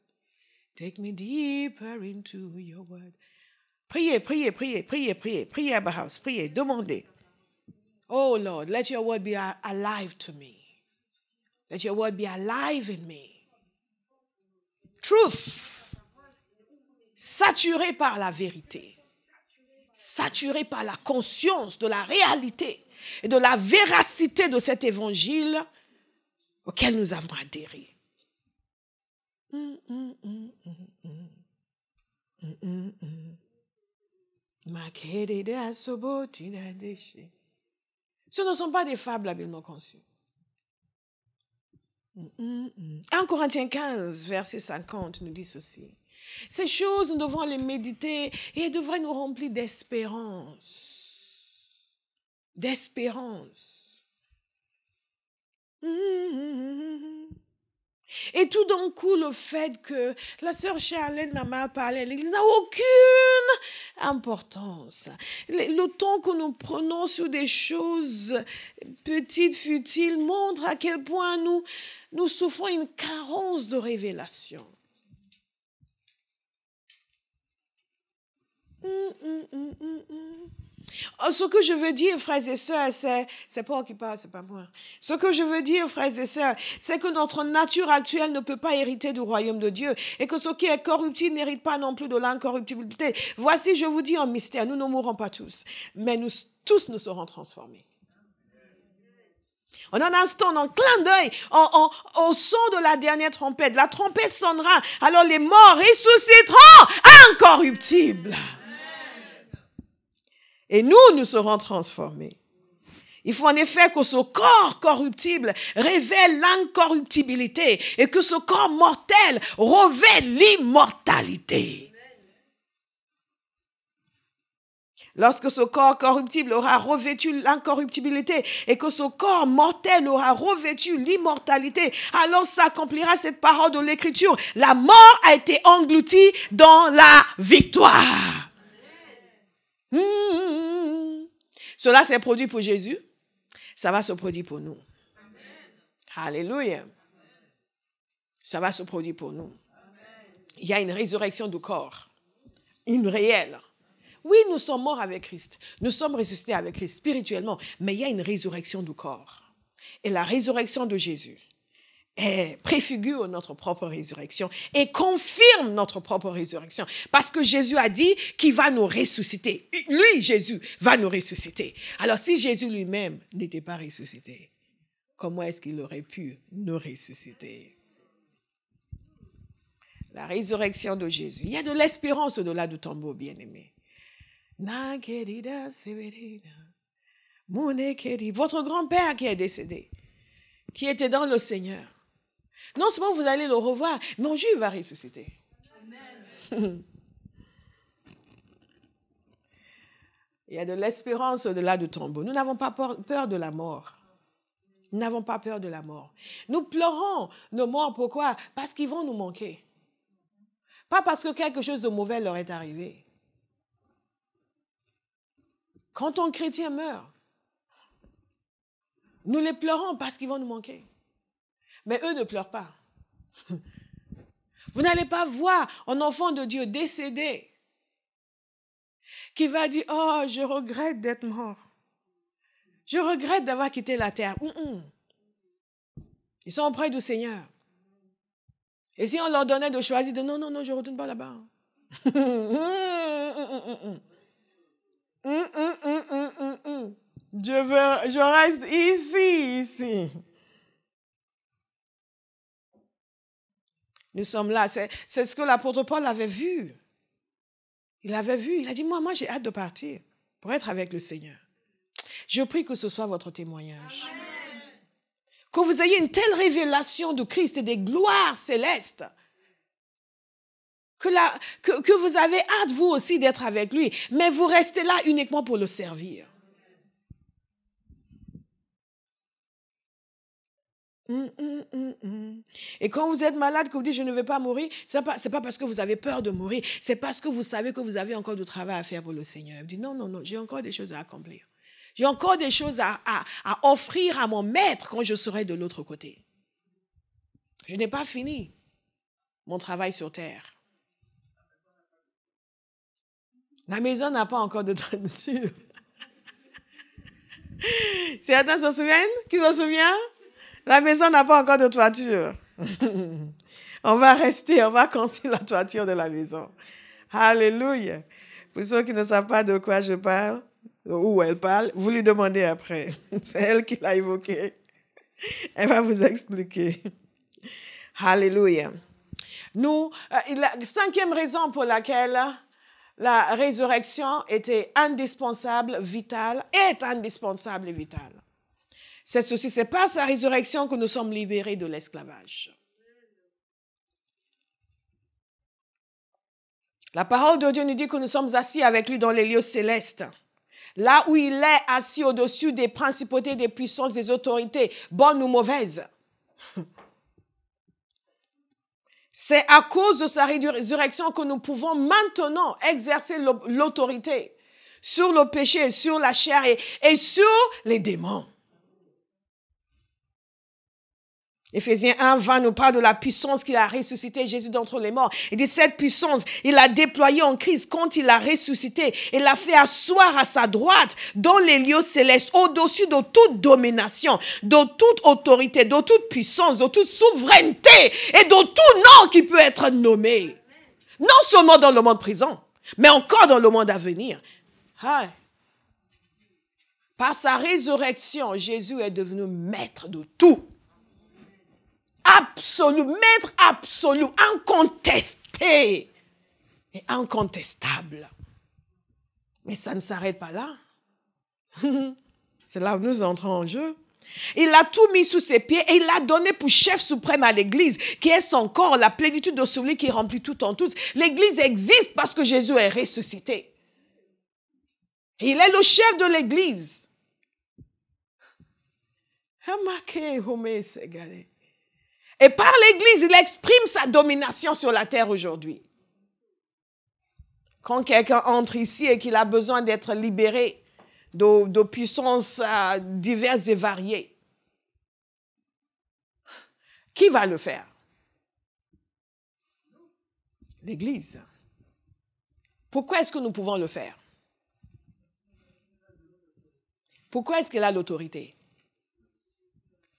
Take me deeper into your word. Priez, priez, priez, priez, priez, priez à Bauhaus, priez, demandez. Oh Lord, let your word be alive to me. Let your word be alive in me. Truth. Saturé par la vérité. Saturé par la conscience de la réalité et de la véracité de cet évangile auquel nous avons adhéré. Ce ne sont pas des fables habilement conçues. 1 Corinthiens 15, verset 50 nous dit ceci. Ces choses, nous devons les méditer et elles devraient nous remplir d'espérance. D'espérance. Et tout d'un coup, le fait que la sœur Charlène m'a parlé à l'église n'a aucune importance. Le temps que nous prenons sur des choses petites, futiles, montre à quel point nous souffrons une carence de révélation. Ce que je veux dire, frères et sœurs, c'est Paul qui parle, c'est pas moi. Ce que je veux dire, frères et sœurs, c'est que notre nature actuelle ne peut pas hériter du royaume de Dieu et que ce qui est corruptible n'hérite pas non plus de l'incorruptibilité. Voici, je vous dis en mystère, nous ne mourrons pas tous, mais nous tous nous serons transformés. En un instant, en clin d'œil, au son de la dernière trompette, la trompette sonnera, alors les morts ressusciteront incorruptibles. Et nous serons transformés. Il faut en effet que ce corps corruptible révèle l'incorruptibilité et que ce corps mortel revêt l'immortalité. Lorsque ce corps corruptible aura revêtu l'incorruptibilité et que ce corps mortel aura revêtu l'immortalité, alors s'accomplira cette parole de l'Écriture. La mort a été engloutie dans la victoire. Cela s'est produit pour Jésus, ça va se produire pour nous. Alléluia. Ça va se produire pour nous. Il y a une résurrection du corps, une réelle. Oui, nous sommes morts avec Christ, nous sommes ressuscités avec Christ spirituellement, mais il y a une résurrection du corps. Et la résurrection de Jésus préfigure notre propre résurrection et confirme notre propre résurrection. Parce que Jésus a dit qu'il va nous ressusciter. Lui, Jésus, va nous ressusciter. Alors, si Jésus lui-même n'était pas ressuscité, comment est-ce qu'il aurait pu nous ressusciter? La résurrection de Jésus. Il y a de l'espérance au-delà du tombeau, bien-aimé. Votre grand-père qui est décédé, qui était dans le Seigneur, non seulement vous allez le revoir, mais un jour il va ressusciter. Amen. Il y a de l'espérance au-delà du tombeau. Nous n'avons pas peur de la mort. Nous n'avons pas peur de la mort. Nous pleurons nos morts, pourquoi? Parce qu'ils vont nous manquer. Pas parce que quelque chose de mauvais leur est arrivé. Quand un chrétien meurt, nous les pleurons parce qu'ils vont nous manquer. Mais eux ne pleurent pas. Vous n'allez pas voir un enfant de Dieu décédé qui va dire « Oh, je regrette d'être mort. Je regrette d'avoir quitté la terre. » Ils sont auprès du Seigneur. Et si on leur donnait de choisir, de « Non, non, non, je ne retourne pas là-bas. » Je reste ici. Nous sommes là. C'est ce que l'apôtre Paul avait vu. Il avait vu. Il a dit, moi j'ai hâte de partir pour être avec le Seigneur. Je prie que ce soit votre témoignage. Amen. Que vous ayez une telle révélation de Christ et des gloires célestes. Que vous avez hâte, vous aussi, d'être avec lui. Mais vous restez là uniquement pour le servir. Et quand vous êtes malade, que vous dites je ne vais pas mourir, c'est pas parce que vous avez peur de mourir, c'est parce que vous savez que vous avez encore du travail à faire pour le Seigneur. Vous dites non, j'ai encore des choses à accomplir. J'ai encore des choses à offrir à mon maître quand je serai de l'autre côté. Je n'ai pas fini mon travail sur terre. La maison n'a pas encore de toiture. Certains s'en souviennent? Qui s'en souvient? La maison n'a pas encore de toiture. On va construire la toiture de la maison. Alléluia. Pour ceux qui ne savent pas de quoi je parle, où elle parle, vous lui demandez après. C'est elle qui l'a évoqué. Elle va vous expliquer. Alléluia. La cinquième raison pour laquelle la résurrection était indispensable, vitale, est indispensable et vitale. C'est ceci, c'est par sa résurrection que nous sommes libérés de l'esclavage. La parole de Dieu nous dit que nous sommes assis avec lui dans les lieux célestes. Là où il est assis au-dessus des principautés, des puissances, des autorités, bonnes ou mauvaises. C'est à cause de sa résurrection que nous pouvons maintenant exercer l'autorité sur le péché, sur la chair et sur les démons. Éphésiens 1:20 nous parle de la puissance qu'il a ressuscité Jésus d'entre les morts. Il dit cette puissance, il l'a déployée en Christ quand il l'a ressuscité et l'a fait asseoir à sa droite dans les lieux célestes, au-dessus de toute domination, de toute autorité, de toute puissance, de toute souveraineté et de tout nom qui peut être nommé. Non seulement dans le monde présent, mais encore dans le monde à venir. Hi. Par sa résurrection, Jésus est devenu maître de tout. Absolu, maître absolu, incontesté et incontestable. Mais ça ne s'arrête pas là. C'est là où nous entrons en jeu. Il a tout mis sous ses pieds et il l'a donné pour chef suprême à l'Église, qui est son corps, la plénitude de celui qui remplit tout en tous. L'Église existe parce que Jésus est ressuscité. Et il est le chef de l'Église. Et par l'Église, il exprime sa domination sur la terre aujourd'hui. Quand quelqu'un entre ici et qu'il a besoin d'être libéré de puissances diverses et variées, qui va le faire? L'Église. Pourquoi est-ce que nous pouvons le faire? Pourquoi est-ce qu'il a l'autorité?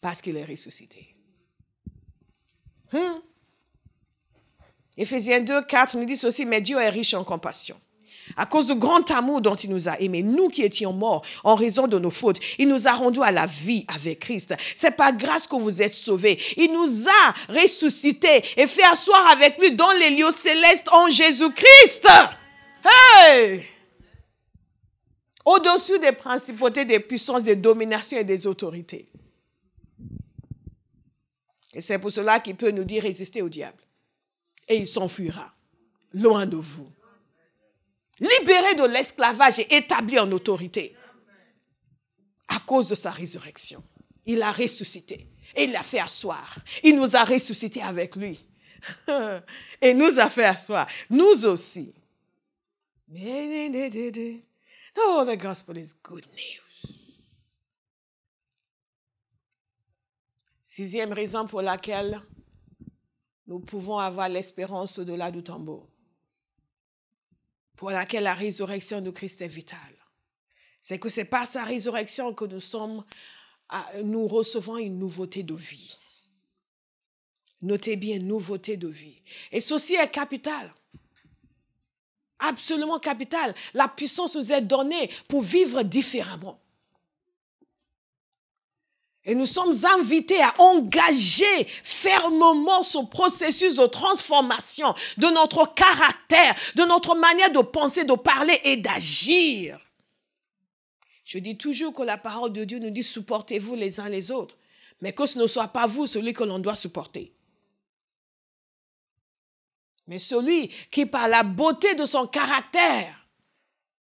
Parce qu'il est ressuscité. Éphésiens 2:4 nous dit ceci, mais Dieu est riche en compassion. À cause du grand amour dont il nous a aimés, nous qui étions morts en raison de nos fautes, il nous a rendus à la vie avec Christ. C'est par grâce que vous êtes sauvés. Il nous a ressuscités et fait asseoir avec lui dans les lieux célestes en Jésus-Christ. Hey! Au-dessus des principautés, des puissances, des dominations et des autorités. Et c'est pour cela qu'il peut nous dire résistez au diable. Et il s'enfuira, loin de vous. Libéré de l'esclavage et établi en autorité. À cause de sa résurrection. Il a ressuscité. Et il l'a fait asseoir. Il nous a ressuscité avec lui. Et nous a fait asseoir. Nous aussi. Oh, the gospel is good news. 6e raison pour laquelle nous pouvons avoir l'espérance au-delà du tombeau. Pour laquelle la résurrection de Christ est vitale. C'est que c'est par sa résurrection que nous recevons une nouveauté de vie. Notez bien, nouveauté de vie. Et ceci est capital. Absolument capital. La puissance nous est donnée pour vivre différemment. Et nous sommes invités à engager fermement ce processus de transformation de notre caractère, de notre manière de penser, de parler et d'agir. Je dis toujours que la parole de Dieu nous dit supportez-vous les uns les autres, mais que ce ne soit pas vous celui que l'on doit supporter. Mais celui qui par la beauté de son caractère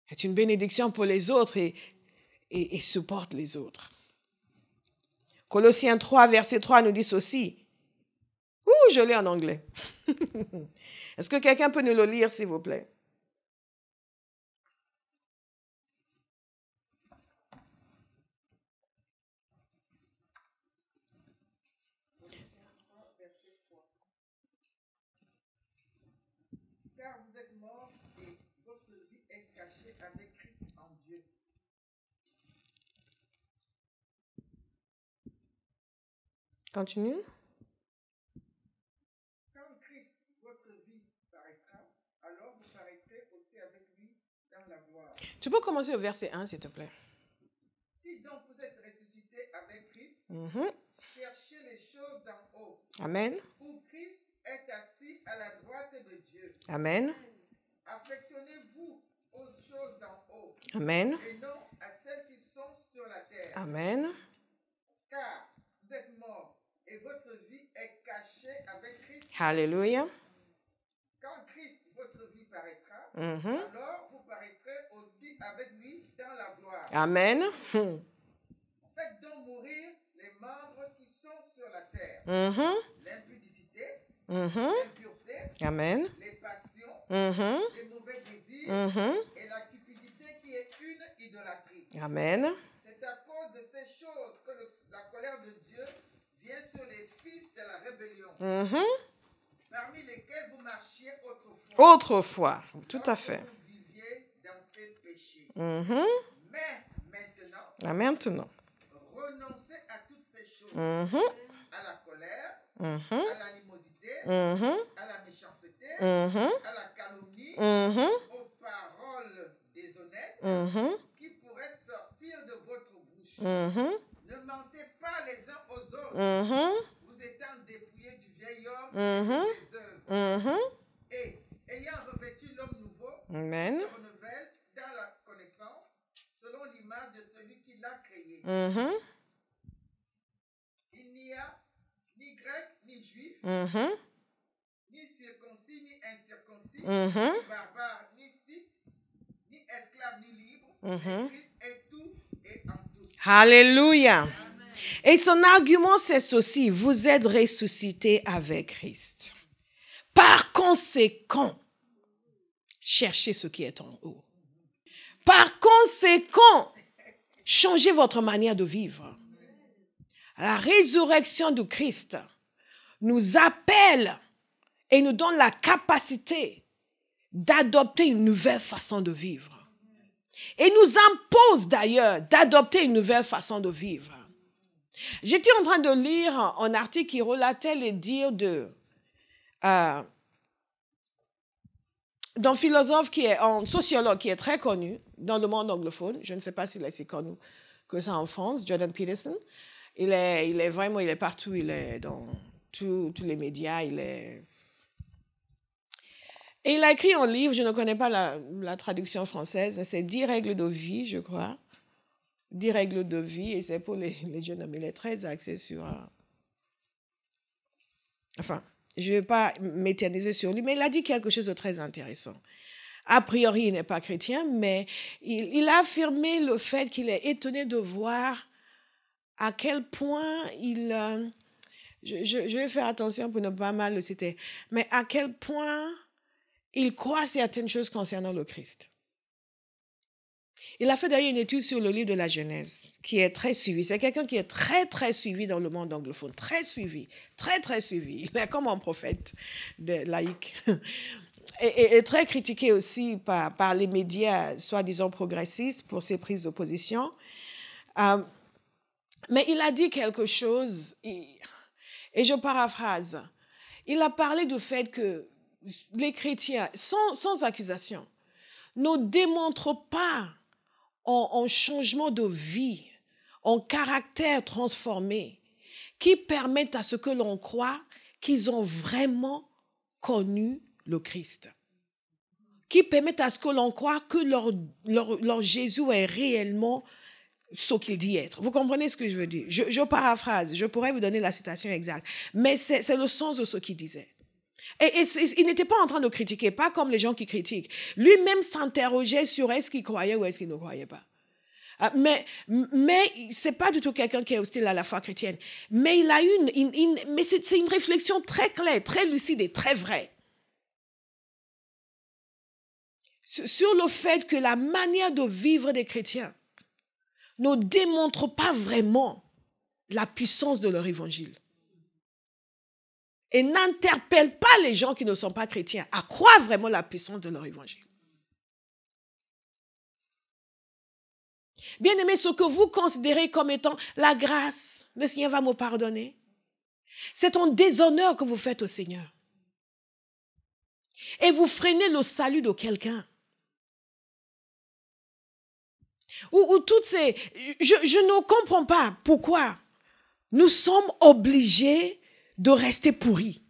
est une bénédiction pour les autres et supporte les autres. Colossiens 3, verset 3 nous dit ceci. Je l'ai en anglais. Est-ce que quelqu'un peut nous le lire, s'il vous plaît? Car vous êtes morts et votre vie est cachée avec Christ en Dieu. Continue. Quand Christ, votre vie, paraîtra, alors vous paraîtrez aussi avec lui dans la gloire. Tu peux commencer au verset 1, s'il te plaît. Si donc vous êtes ressuscités avec Christ, cherchez les choses d'en haut. Amen. Où Christ est assis à la droite de Dieu. Amen. Affectionnez-vous choses d'en haut, Amen. et non à celles qui sont sur la terre. Amen. Car vous êtes morts, et votre vie est cachée avec Christ. Hallelujah. Quand Christ, votre vie, paraîtra, Mhm. alors vous paraîtrez aussi avec lui dans la gloire. Amen. Faites donc mourir les membres qui sont sur la terre. Mhm. L'impudicité, Mhm. l'impureté, Amen. les passions, Mhm. les mauvais désirs Mhm. et la cupidité qui est une idolâtrie. Amen. C'est à cause de ces choses que la colère de Dieu vient sur les fils de la rébellion, Mhm. parmi lesquels vous marchiez autrefois. Autrefois, tout à lorsque fait. vous viviez dans ces péchés. Mhm. Mais maintenant, Ah, maintenant. renoncez à toutes ces choses, Mhm. à la colère, Mhm. à l'animosité, Mhm. à la méchanceté, Mhm. à la calomnie, Mhm. aux paroles déshonnêtes Mhm. qui pourraient sortir de votre bouche. Mhm. Ne mentez pas les uns aux autres, Mhm. vous étant dépouillés du vieil homme Mhm. et de ses œuvres, Mhm. et ayant revêtu l'homme nouveau, Amen. qui se renouvelle dans la connaissance, selon l'image de celui qui l'a créé. Mhm. Il n'y a ni grec ni juif, Mhm. ni circoncis ni incirconcis, Mhm. ni barbare ni scythe, ni esclave ni libre, Mhm. mais Christ est tout et en tout. Alléluia. Et son argument, c'est ceci. Vous êtes ressuscités avec Christ. Par conséquent, cherchez ce qui est en haut. Par conséquent, changez votre manière de vivre. La résurrection de Christ nous appelle et nous donne la capacité d'adopter une nouvelle façon de vivre. Et nous impose d'ailleurs d'adopter une nouvelle façon de vivre. J'étais en train de lire un article qui relatait les dires d'un philosophe un sociologue qui est très connu dans le monde anglophone. Je ne sais pas s'il est si connu que ça en France, Jordan Peterson. Il est partout, il est dans tous les médias, Et il a écrit un livre, je ne connais pas la traduction française, c'est 10 règles de vie, je crois. 10 règles de vie, et c'est pour les jeunes hommes. Il est très axé sur... Enfin, je ne vais pas m'éterniser sur lui, mais il a dit quelque chose de très intéressant. A priori, il n'est pas chrétien, mais il a affirmé le fait qu'il est étonné de voir à quel point je vais faire attention pour ne pas mal le citer, mais à quel point il croit certaines choses concernant le Christ. Il a fait d'ailleurs une étude sur le livre de la Genèse, qui est très suivi. C'est quelqu'un qui est très, très suivi dans le monde anglophone. Très suivi. Très, très suivi. Il est comme un prophète laïque. Et très critiqué aussi par les médias, soi-disant progressistes, pour ses prises de position. Mais il a dit quelque chose, et je paraphrase. Il a parlé du fait que les chrétiens, sans accusation, ne démontrent pas en changement de vie, en caractère transformé, qui permettent à ce que l'on croit qu'ils ont vraiment connu le Christ, qui permettent à ce que l'on croit que leur Jésus est réellement ce qu'il dit être. Vous comprenez ce que je veux dire? Je paraphrase, je pourrais vous donner la citation exacte, mais c'est le sens de ce qu'il disait. Et il n'était pas en train de critiquer, pas comme les gens qui critiquent. Lui-même s'interrogeait sur est-ce qu'il croyait ou est-ce qu'il ne croyait pas. Mais c'est pas du tout quelqu'un qui est hostile à la foi chrétienne. Mais il a mais c'est une réflexion très claire, très lucide et très vraie. Sur le fait que la manière de vivre des chrétiens ne démontre pas vraiment la puissance de leur évangile. Et n'interpelle pas les gens qui ne sont pas chrétiens à croire vraiment la puissance de leur évangile. Bien-aimés, ce que vous considérez comme étant la grâce, le Seigneur va me pardonner, c'est un déshonneur que vous faites au Seigneur. Et vous freinez le salut de quelqu'un. Ou toutes ces... Je ne comprends pas pourquoi nous sommes obligés de rester pourris.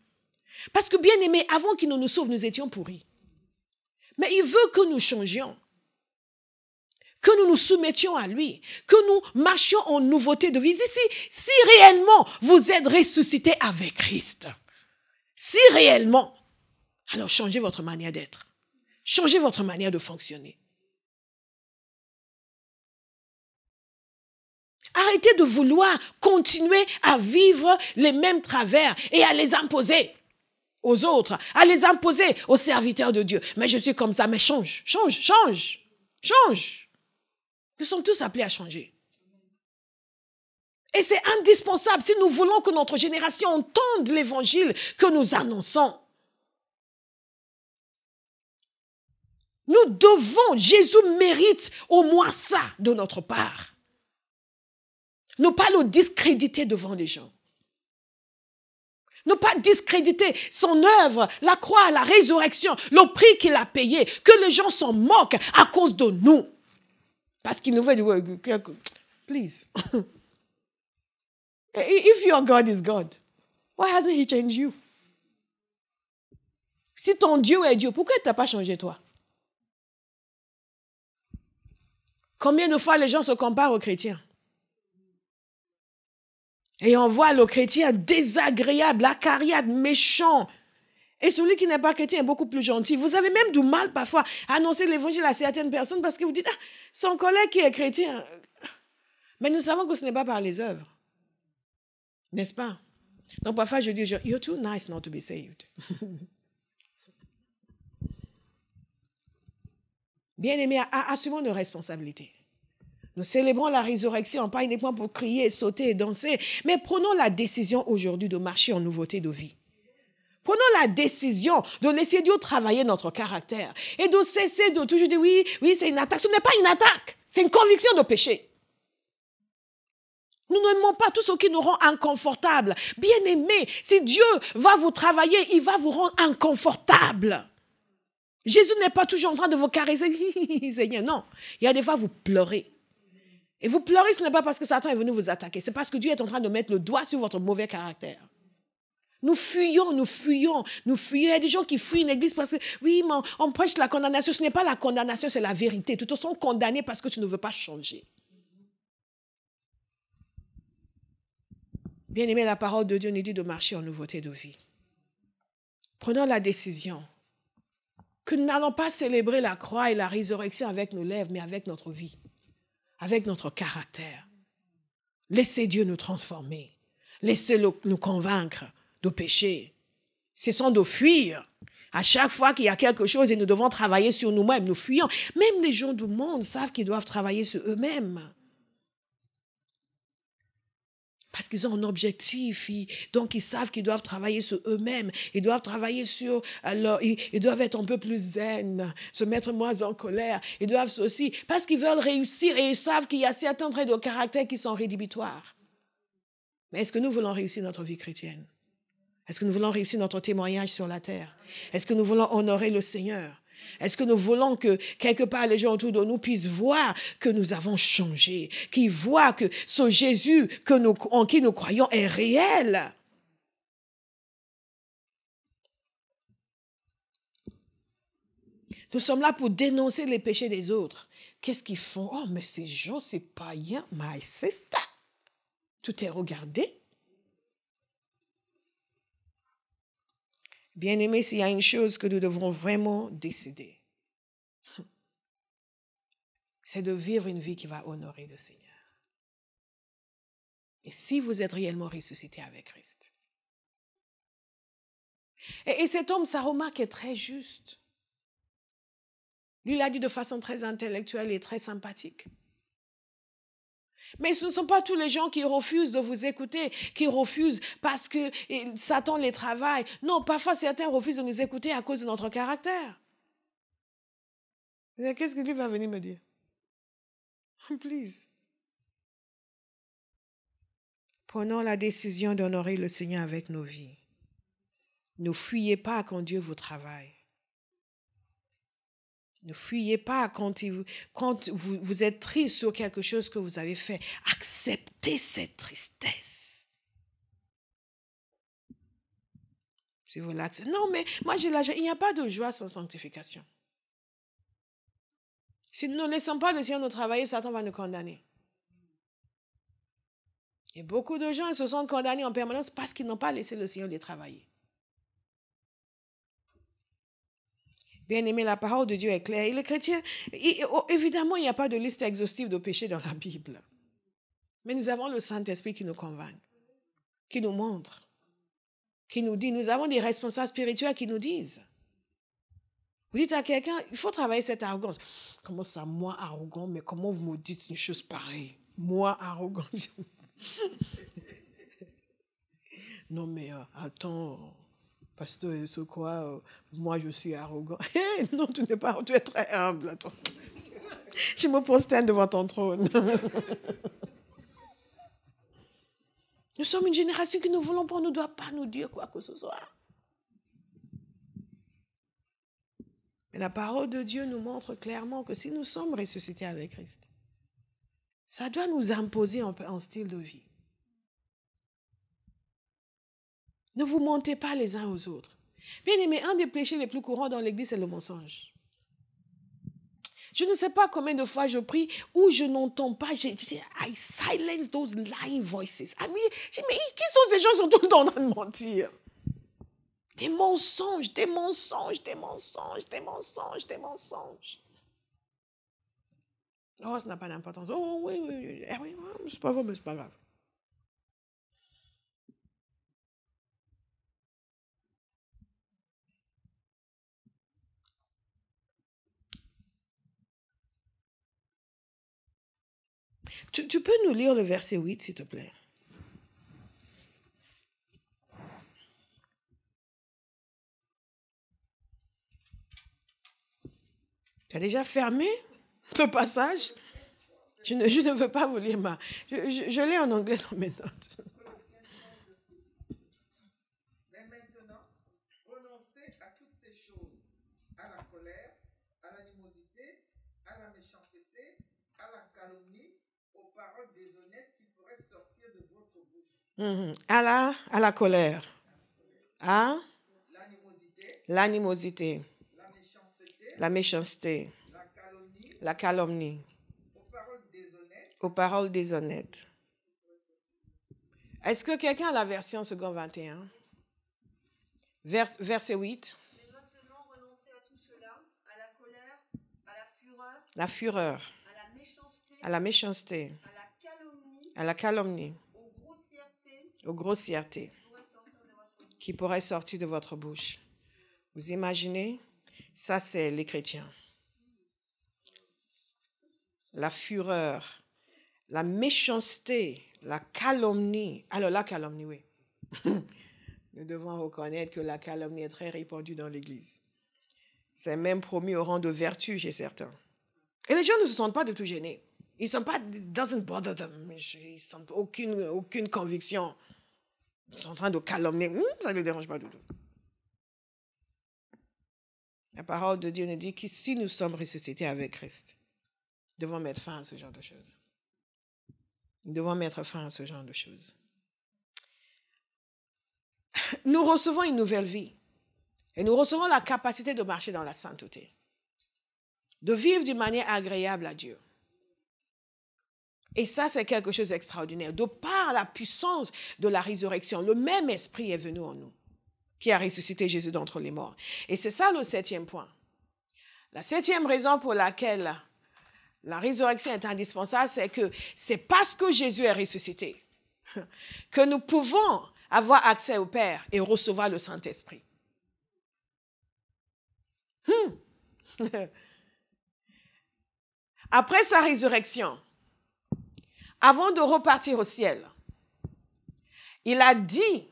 Parce que, bien aimé, avant qu'il ne nous sauve, nous étions pourris. Mais il veut que nous changions. que nous nous soumettions à lui, que nous marchions en nouveauté de vie. Si réellement vous êtes ressuscité avec Christ, si réellement, alors changez votre manière d'être. Changez votre manière de fonctionner. Arrêtez de vouloir continuer à vivre les mêmes travers et à les imposer aux autres, à les imposer aux serviteurs de Dieu. Mais je suis comme ça, mais change, change, change, change. Nous sommes tous appelés à changer. Et c'est indispensable si nous voulons que notre génération entende l'évangile que nous annonçons. Nous devons, Jésus mérite au moins ça de notre part. Ne pas le discréditer devant les gens. Ne pas discréditer son œuvre, la croix, la résurrection, le prix qu'il a payé, que les gens s'en moquent à cause de nous. Parce qu'il nous veut dire, please. If your God is God, why hasn't he changed you? Si ton Dieu est Dieu, pourquoi tu n'as pas changé toi? Combien de fois les gens se comparent aux chrétiens? Et on voit le chrétien désagréable, acariâtre, méchant. Et celui qui n'est pas chrétien est beaucoup plus gentil. Vous avez même du mal parfois à annoncer l'évangile à certaines personnes parce que vous dites, son collègue qui est chrétien. Mais nous savons que ce n'est pas par les œuvres. N'est-ce pas? Donc parfois je dis, you're too nice not to be saved. Bien-aimés, assumons nos responsabilités. Nous célébrons la résurrection, pas uniquement pour crier, sauter et danser, mais prenons la décision aujourd'hui de marcher en nouveauté de vie. Prenons la décision de laisser Dieu travailler notre caractère et de cesser de toujours dire oui, c'est une attaque. Ce n'est pas une attaque, c'est une conviction de péché. Nous n'aimons pas tout ce qui nous rend inconfortables. Bien-aimés, si Dieu va vous travailler, il va vous rendre inconfortables. Jésus n'est pas toujours en train de vous caresser. Seigneur, non. Il y a des fois, vous pleurez. Et vous pleurez, ce n'est pas parce que Satan est venu vous attaquer. C'est parce que Dieu est en train de mettre le doigt sur votre mauvais caractère. Nous fuyons, nous fuyons, nous fuyons. Il y a des gens qui fuient une église parce que, oui, mais on prêche la condamnation. Ce n'est pas la condamnation, c'est la vérité. Tous sont condamnés parce que tu ne veux pas changer. Bien-aimé, la parole de Dieu nous dit de marcher en nouveauté de vie. Prenons la décision que nous n'allons pas célébrer la croix et la résurrection avec nos lèvres, mais avec notre vie, avec notre caractère. Laissez Dieu nous transformer. Laissez-le nous convaincre de péché. Cessons de fuir. À chaque fois qu'il y a quelque chose et nous devons travailler sur nous-mêmes, nous fuyons. Même les gens du monde savent qu'ils doivent travailler sur eux-mêmes. Parce qu'ils ont un objectif, donc ils savent qu'ils doivent travailler sur eux-mêmes, ils doivent travailler sur, alors ils doivent être un peu plus zen, se mettre moins en colère, ils doivent aussi, parce qu'ils veulent réussir et ils savent qu'il y a certains traits de caractère qui sont rédhibitoires. Mais est-ce que nous voulons réussir notre vie chrétienne? Est-ce que nous voulons réussir notre témoignage sur la terre? Est-ce que nous voulons honorer le Seigneur? Est-ce que nous voulons que quelque part les gens autour de nous puissent voir que nous avons changé, qu'ils voient que ce Jésus en qui nous croyons est réel? Nous sommes là pour dénoncer les péchés des autres. Qu'est-ce qu'ils font? Oh, mais ces gens, c'est païen, my sister. Tout est regardé. Bien-aimés, s'il y a une chose que nous devons vraiment décider, c'est de vivre une vie qui va honorer le Seigneur. Et si vous êtes réellement ressuscité avec Christ. Et cet homme, sa remarque est très juste. Lui, il l'a dit de façon très intellectuelle et très sympathique. Mais ce ne sont pas tous les gens qui refusent de vous écouter, qui refusent parce que Satan les travaille. Non, parfois certains refusent de nous écouter à cause de notre caractère. Qu'est-ce que lui va venir me dire? Please. Prenons la décision d'honorer le Seigneur avec nos vies. Ne fuyez pas quand Dieu vous travaille. Ne fuyez pas quand vous êtes triste sur quelque chose que vous avez fait. Acceptez cette tristesse. Si vous l'acceptez. Non, mais moi j'ai la joie. Il n'y a pas de joie sans sanctification. Si nous ne laissons pas le Seigneur nous travailler, Satan va nous condamner. Et beaucoup de gens se sont condamnés en permanence parce qu'ils n'ont pas laissé le Seigneur les travailler. Bien aimé, la parole de Dieu est claire. Et les chrétiens, évidemment, il n'y a pas de liste exhaustive de péchés dans la Bible. Mais nous avons le Saint-Esprit qui nous convainc, qui nous montre, qui nous dit, nous avons des responsables spirituels qui nous disent. Vous dites à quelqu'un, il faut travailler cette arrogance. Comment ça, moi arrogant, mais comment vous me dites une chose pareille? Moi arrogant. Non mais attends, pasteur, c'est quoi? Moi je suis arrogant. Non, tu n'es pas, tu es très humble. Attends. Je me prosterne devant ton trône. Nous sommes une génération qui ne voulons pas, on ne doit pas nous dire quoi que ce soit. Mais la parole de Dieu nous montre clairement que si nous sommes ressuscités avec Christ, ça doit nous imposer un style de vie. Ne vous mentez pas les uns aux autres. Bien aimé, un des péchés les plus courants dans l'église, c'est le mensonge. Je ne sais pas combien de fois je prie où je n'entends pas. I silence those lying voices. Mais qui sont ces gens qui sont tout le temps en train de mentir? Des mensonges, des mensonges, des mensonges, des mensonges, des mensonges. Oh, ça n'a pas d'importance. Oh, oui, c'est pas vrai, mais c'est pas grave. Tu peux nous lire le verset 8, s'il te plaît? Tu as déjà fermé le passage? Je ne veux pas vous lire je l'ai en anglais dans mes notes. Mais maintenant, renoncez à toutes ces choses, à la colère, à l'animosité, à la méchanceté, à la calomnie, aux paroles déshonnêtes qui pourraient sortir de votre bouche. À la colère. À l'animosité, la méchanceté, la calomnie, aux paroles déshonnêtes. Est-ce que quelqu'un a la version seconde 21? Verset 8. Mais maintenant, renoncez à tout cela, à la colère, à la fureur, à la méchanceté, à la calomnie, aux grossièretés qui pourraient sortir de votre bouche. Vous imaginez? Ça, c'est les chrétiens. La fureur, la méchanceté, la calomnie. Alors, la calomnie, oui. Nous devons reconnaître que la calomnie est très répandue dans l'Église. C'est même promis au rang de vertu chez certains. Et les gens ne se sentent pas du tout gênés. Ils ne sont pas, doesn't bother them. Ils n'ont aucune conviction. Ils sont en train de calomnier. Ça ne les dérange pas du tout. La parole de Dieu nous dit que si nous sommes ressuscités avec Christ, nous devons mettre fin à ce genre de choses. Nous devons mettre fin à ce genre de choses. Nous recevons une nouvelle vie. Et nous recevons la capacité de marcher dans la sainteté. De vivre d'une manière agréable à Dieu. Et ça, c'est quelque chose d'extraordinaire. De par la puissance de la résurrection, le même esprit est venu en nous, qui a ressuscité Jésus d'entre les morts. Et c'est ça le 7e point. La 7e raison pour laquelle la résurrection est indispensable, c'est que c'est parce que Jésus est ressuscité que nous pouvons avoir accès au Père et recevoir le Saint-Esprit. Après sa résurrection, avant de repartir au ciel, il a dit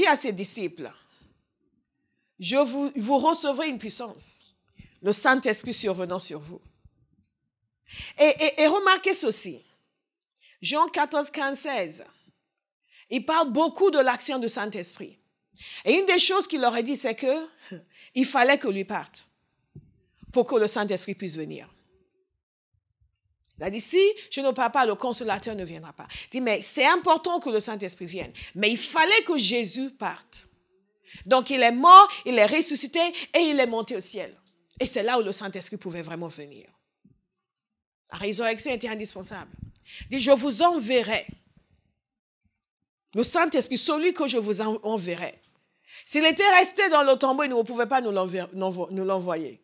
à ses disciples, vous recevrez une puissance, le Saint-Esprit survenant sur vous. Et remarquez ceci, Jean 14, 15, 16, il parle beaucoup de l'action du Saint-Esprit. Et une des choses qu'il leur a dit, c'est qu'il fallait que lui parte pour que le Saint-Esprit puisse venir. Il a dit, si je ne pars pas, le consolateur ne viendra pas. Il dit, mais c'est important que le Saint-Esprit vienne. Mais il fallait que Jésus parte. Donc il est mort, il est ressuscité et il est monté au ciel. Et c'est là où le Saint-Esprit pouvait vraiment venir. La résurrection était indispensable. Il dit, je vous enverrai. Le Saint-Esprit, celui que je vous enverrai. S'il était resté dans le tombeau, il ne pouvait pas nous l'envoyer.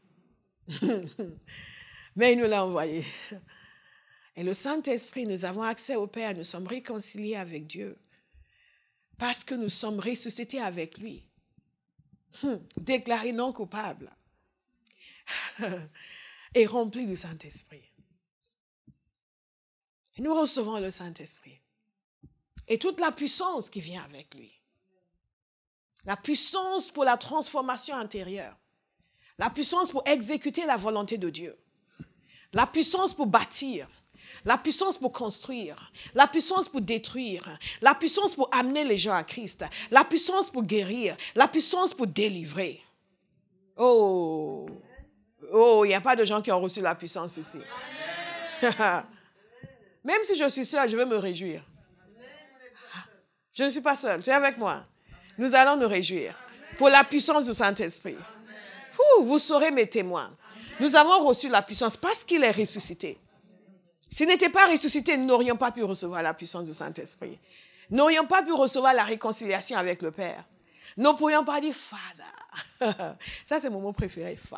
Mais il nous l'a envoyé. Et le Saint-Esprit, nous avons accès au Père, nous sommes réconciliés avec Dieu. Parce que nous sommes ressuscités avec lui. Déclarés non coupables. Et remplis du Saint-Esprit. Et nous recevons le Saint-Esprit. Et toute la puissance qui vient avec lui. La puissance pour la transformation intérieure. La puissance pour exécuter la volonté de Dieu. La puissance pour bâtir. La puissance pour construire. La puissance pour détruire. La puissance pour amener les gens à Christ. La puissance pour guérir. La puissance pour délivrer. Oh, il n'y a pas de gens qui ont reçu la puissance ici. Même si je suis seule, je veux me réjouir. Je ne suis pas seule, tu es avec moi. Nous allons nous réjouir pour la puissance du Saint-Esprit. Vous serez mes témoins. Nous avons reçu la puissance parce qu'il est ressuscité. S'il n'était pas ressuscité, nous n'aurions pas pu recevoir la puissance du Saint-Esprit. Nous n'aurions pas pu recevoir la réconciliation avec le Père. Nous ne pourrions pas dire « Father ». Ça, c'est mon mot préféré, « Father ».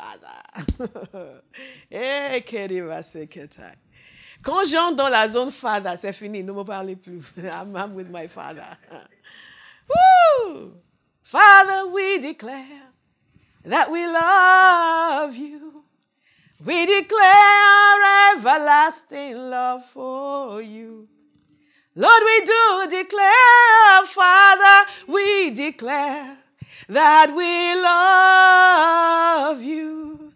Quand j'entre dans la zone Father, c'est fini, ne me parlez plus. I'm with my Father. Woo! Father, we declare that we love you. We declare our everlasting love for you. Lord, we do declare, Father, we declare that we love you.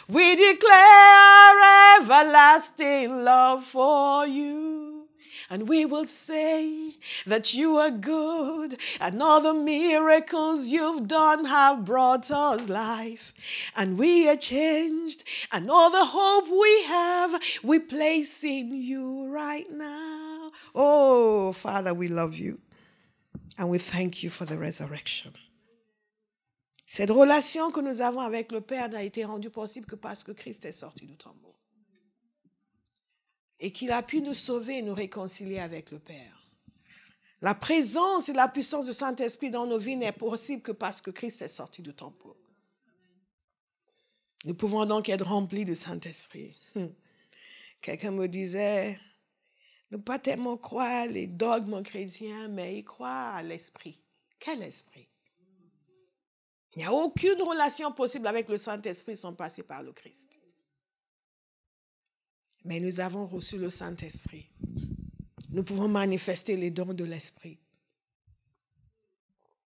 We declare our everlasting love for you. And we will say that you are good, and all the miracles you've done have brought us life. And we are changed, and all the hope we have, we place in you right now. Oh, Father, we love you. And we thank you for the resurrection. Cette relation que nous avons avec le Père n'a été rendue possible que parce que Christ est sorti du tombeau. Et qu'il a pu nous sauver et nous réconcilier avec le Père. La présence et la puissance du Saint-Esprit dans nos vies n'est possible que parce que Christ est sorti du tombeau. Nous pouvons donc être remplis du Saint-Esprit. Quelqu'un me disait, ne pas tellement croire les dogmes chrétiens, mais y croire à l'Esprit. Quel esprit? Il n'y a aucune relation possible avec le Saint-Esprit sans passer par le Christ. Mais nous avons reçu le Saint-Esprit. Nous pouvons manifester les dons de l'Esprit.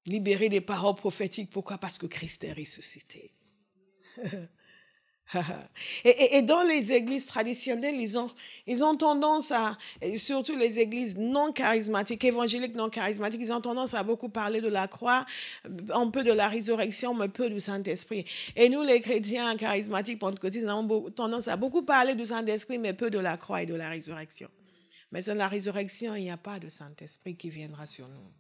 Libérer des paroles prophétiques. Pourquoi? Parce que Christ est ressuscité. Et dans les églises traditionnelles, ils ont tendance à, surtout les églises non charismatiques, évangéliques non charismatiques, ils ont tendance à beaucoup parler de la croix, un peu de la résurrection, mais peu du Saint-Esprit. Et nous, les chrétiens charismatiques, pentecôtistes, nous avons tendance à beaucoup parler du Saint-Esprit, mais peu de la croix et de la résurrection. Mais sans la résurrection, il n'y a pas de Saint-Esprit qui viendra sur nous.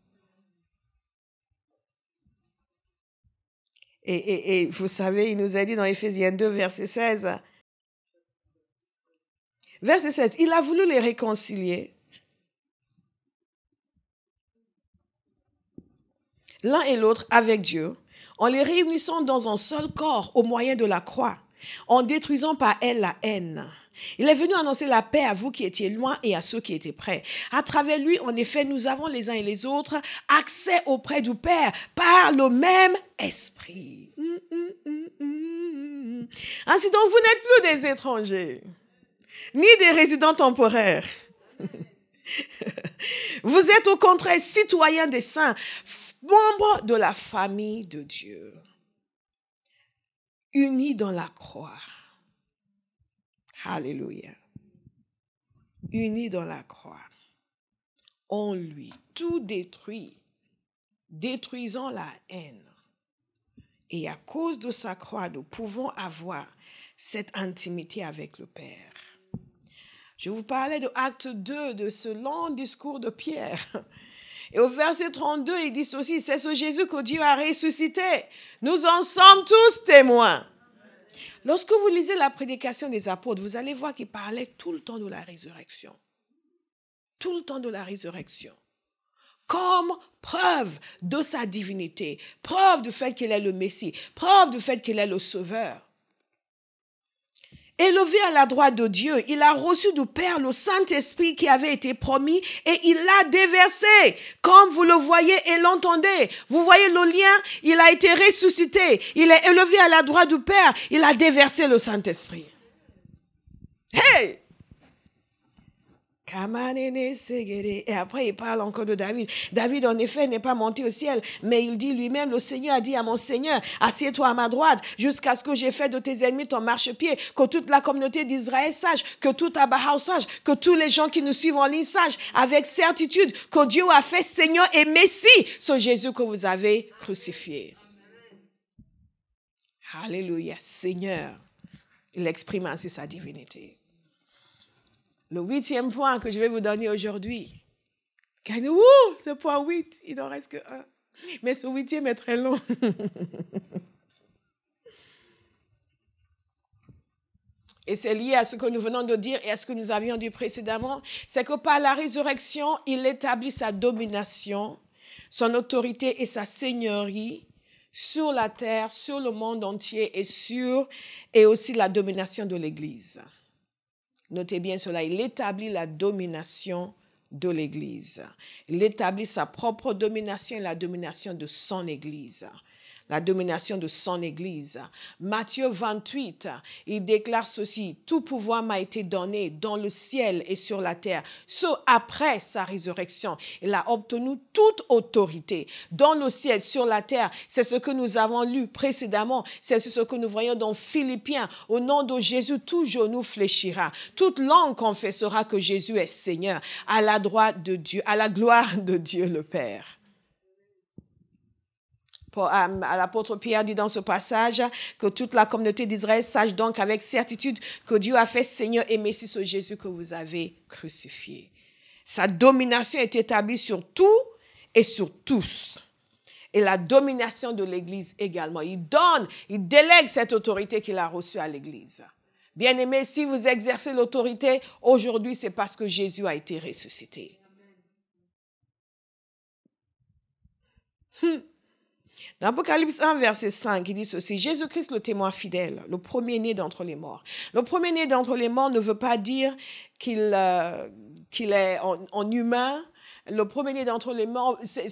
Et vous savez, il nous a dit dans Éphésiens 2, verset 16. Verset 16, il a voulu les réconcilier. L'un et l'autre avec Dieu, en les réunissant dans un seul corps au moyen de la croix, en détruisant par elle la haine. Il est venu annoncer la paix à vous qui étiez loin et à ceux qui étaient près. À travers lui, en effet, nous avons les uns et les autres accès auprès du Père par le même esprit. Ainsi donc, vous n'êtes plus des étrangers, ni des résidents temporaires. Vous êtes au contraire citoyens des saints, membres de la famille de Dieu, unis dans la croix. Alléluia. Unis dans la croix. En lui, tout détruit, détruisant la haine. Et à cause de sa croix, nous pouvons avoir cette intimité avec le Père. Je vous parlais de Acte 2, de ce long discours de Pierre. Et au verset 32, il dit ceci, c'est ce Jésus que Dieu a ressuscité. Nous en sommes tous témoins. Lorsque vous lisez la prédication des apôtres, vous allez voir qu'ils parlaient tout le temps de la résurrection. Tout le temps de la résurrection. Comme preuve de sa divinité, preuve du fait qu'il est le Messie, preuve du fait qu'il est le Sauveur. Élevé à la droite de Dieu, il a reçu du Père le Saint-Esprit qui avait été promis et il l'a déversé, comme vous le voyez et l'entendez. Vous voyez le lien, il a été ressuscité, il est élevé à la droite du Père, il a déversé le Saint-Esprit. Hey! Et après, il parle encore de David. David, en effet, n'est pas monté au ciel, mais il dit lui-même, le Seigneur a dit à mon Seigneur, assieds-toi à ma droite, jusqu'à ce que j'ai fait de tes ennemis ton marchepied, que toute la communauté d'Israël sache, que tout Abaha sache, que tous les gens qui nous suivent en ligne sachent, avec certitude, que Dieu a fait Seigneur et Messie, ce Jésus que vous avez crucifié. Alléluia, Seigneur. Il exprime ainsi sa divinité. Le 8e point que je vais vous donner aujourd'hui. Ce point 8, il n'en reste que un. Mais ce 8e est très long. Et c'est lié à ce que nous venons de dire et à ce que nous avions dit précédemment. C'est que par la résurrection, il établit sa domination, son autorité et sa seigneurie sur la terre, sur le monde entier et aussi la domination de l'Église. Notez bien cela, il établit la domination de l'Église. Il établit sa propre domination et la domination de son Église. La domination de son Église. Matthieu 28, il déclare ceci, « Tout pouvoir m'a été donné dans le ciel et sur la terre. » Ce après sa résurrection, il a obtenu toute autorité dans le ciel, sur la terre. C'est ce que nous avons lu précédemment. C'est ce que nous voyons dans Philippiens. Au nom de Jésus, tout genou fléchira. Toute langue confessera que Jésus est Seigneur, à la droite de Dieu, à la gloire de Dieu le Père. L'apôtre Pierre dit dans ce passage que toute la communauté d'Israël sache donc avec certitude que Dieu a fait Seigneur et Messie ce Jésus que vous avez crucifié. Sa domination est établie sur tout et sur tous. Et la domination de l'Église également. Il délègue cette autorité qu'il a reçue à l'Église. Bien-aimés, si vous exercez l'autorité aujourd'hui, c'est parce que Jésus a été ressuscité. Dans Apocalypse 1, verset 5, il dit ceci, « Jésus-Christ, le témoin fidèle, le premier-né d'entre les morts. » Le premier-né d'entre les morts ne veut pas dire qu'il est en humain. Le premier-né d'entre les morts, c'est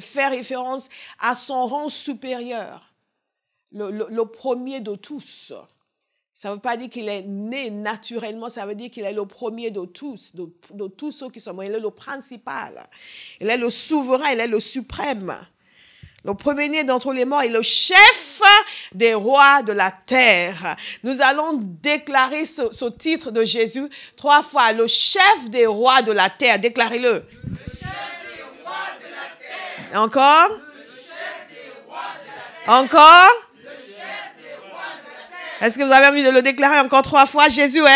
faire référence à son rang supérieur, le premier de tous. Ça ne veut pas dire qu'il est né naturellement, ça veut dire qu'il est le premier de tous ceux qui sont morts. Il est le principal, il est le souverain, il est le suprême. Le premier-né d'entre les morts est le chef des rois de la terre. Nous allons déclarer ce titre de Jésus 3 fois. Le chef des rois de la terre. Déclarez-le. Le chef des rois de la terre. Et encore. Le chef des rois de la terre. Encore. Le chef des rois de la terre. Est-ce que vous avez envie de le déclarer encore 3 fois? Jésus est. Le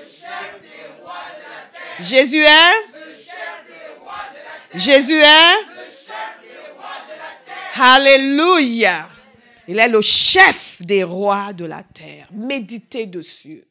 chef des rois de la terre. Jésus est. Le chef des rois de la terre. Jésus est. Alléluia. Il est le chef des rois de la terre. Méditez dessus.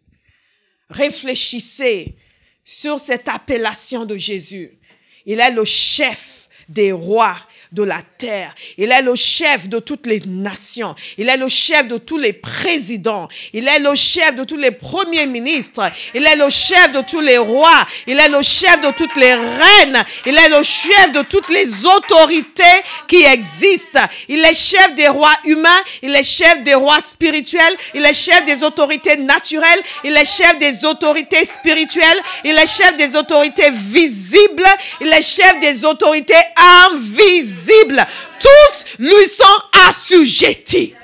Réfléchissez sur cette appellation de Jésus. Il est le chef des rois de la terre. Il est le chef de toutes les nations. Il est le chef de tous les présidents. Il est le chef de tous les premiers ministres. Il est le chef de tous les rois. Il est le chef de toutes les reines. Il est le chef de toutes les autorités qui existent. Il est chef des rois humains. Il est chef des rois spirituels. Il est chef des autorités naturelles. Il est chef des autorités spirituelles. Il est chef des autorités visibles. Il est chef des autorités invisibles. Tous lui sont assujettis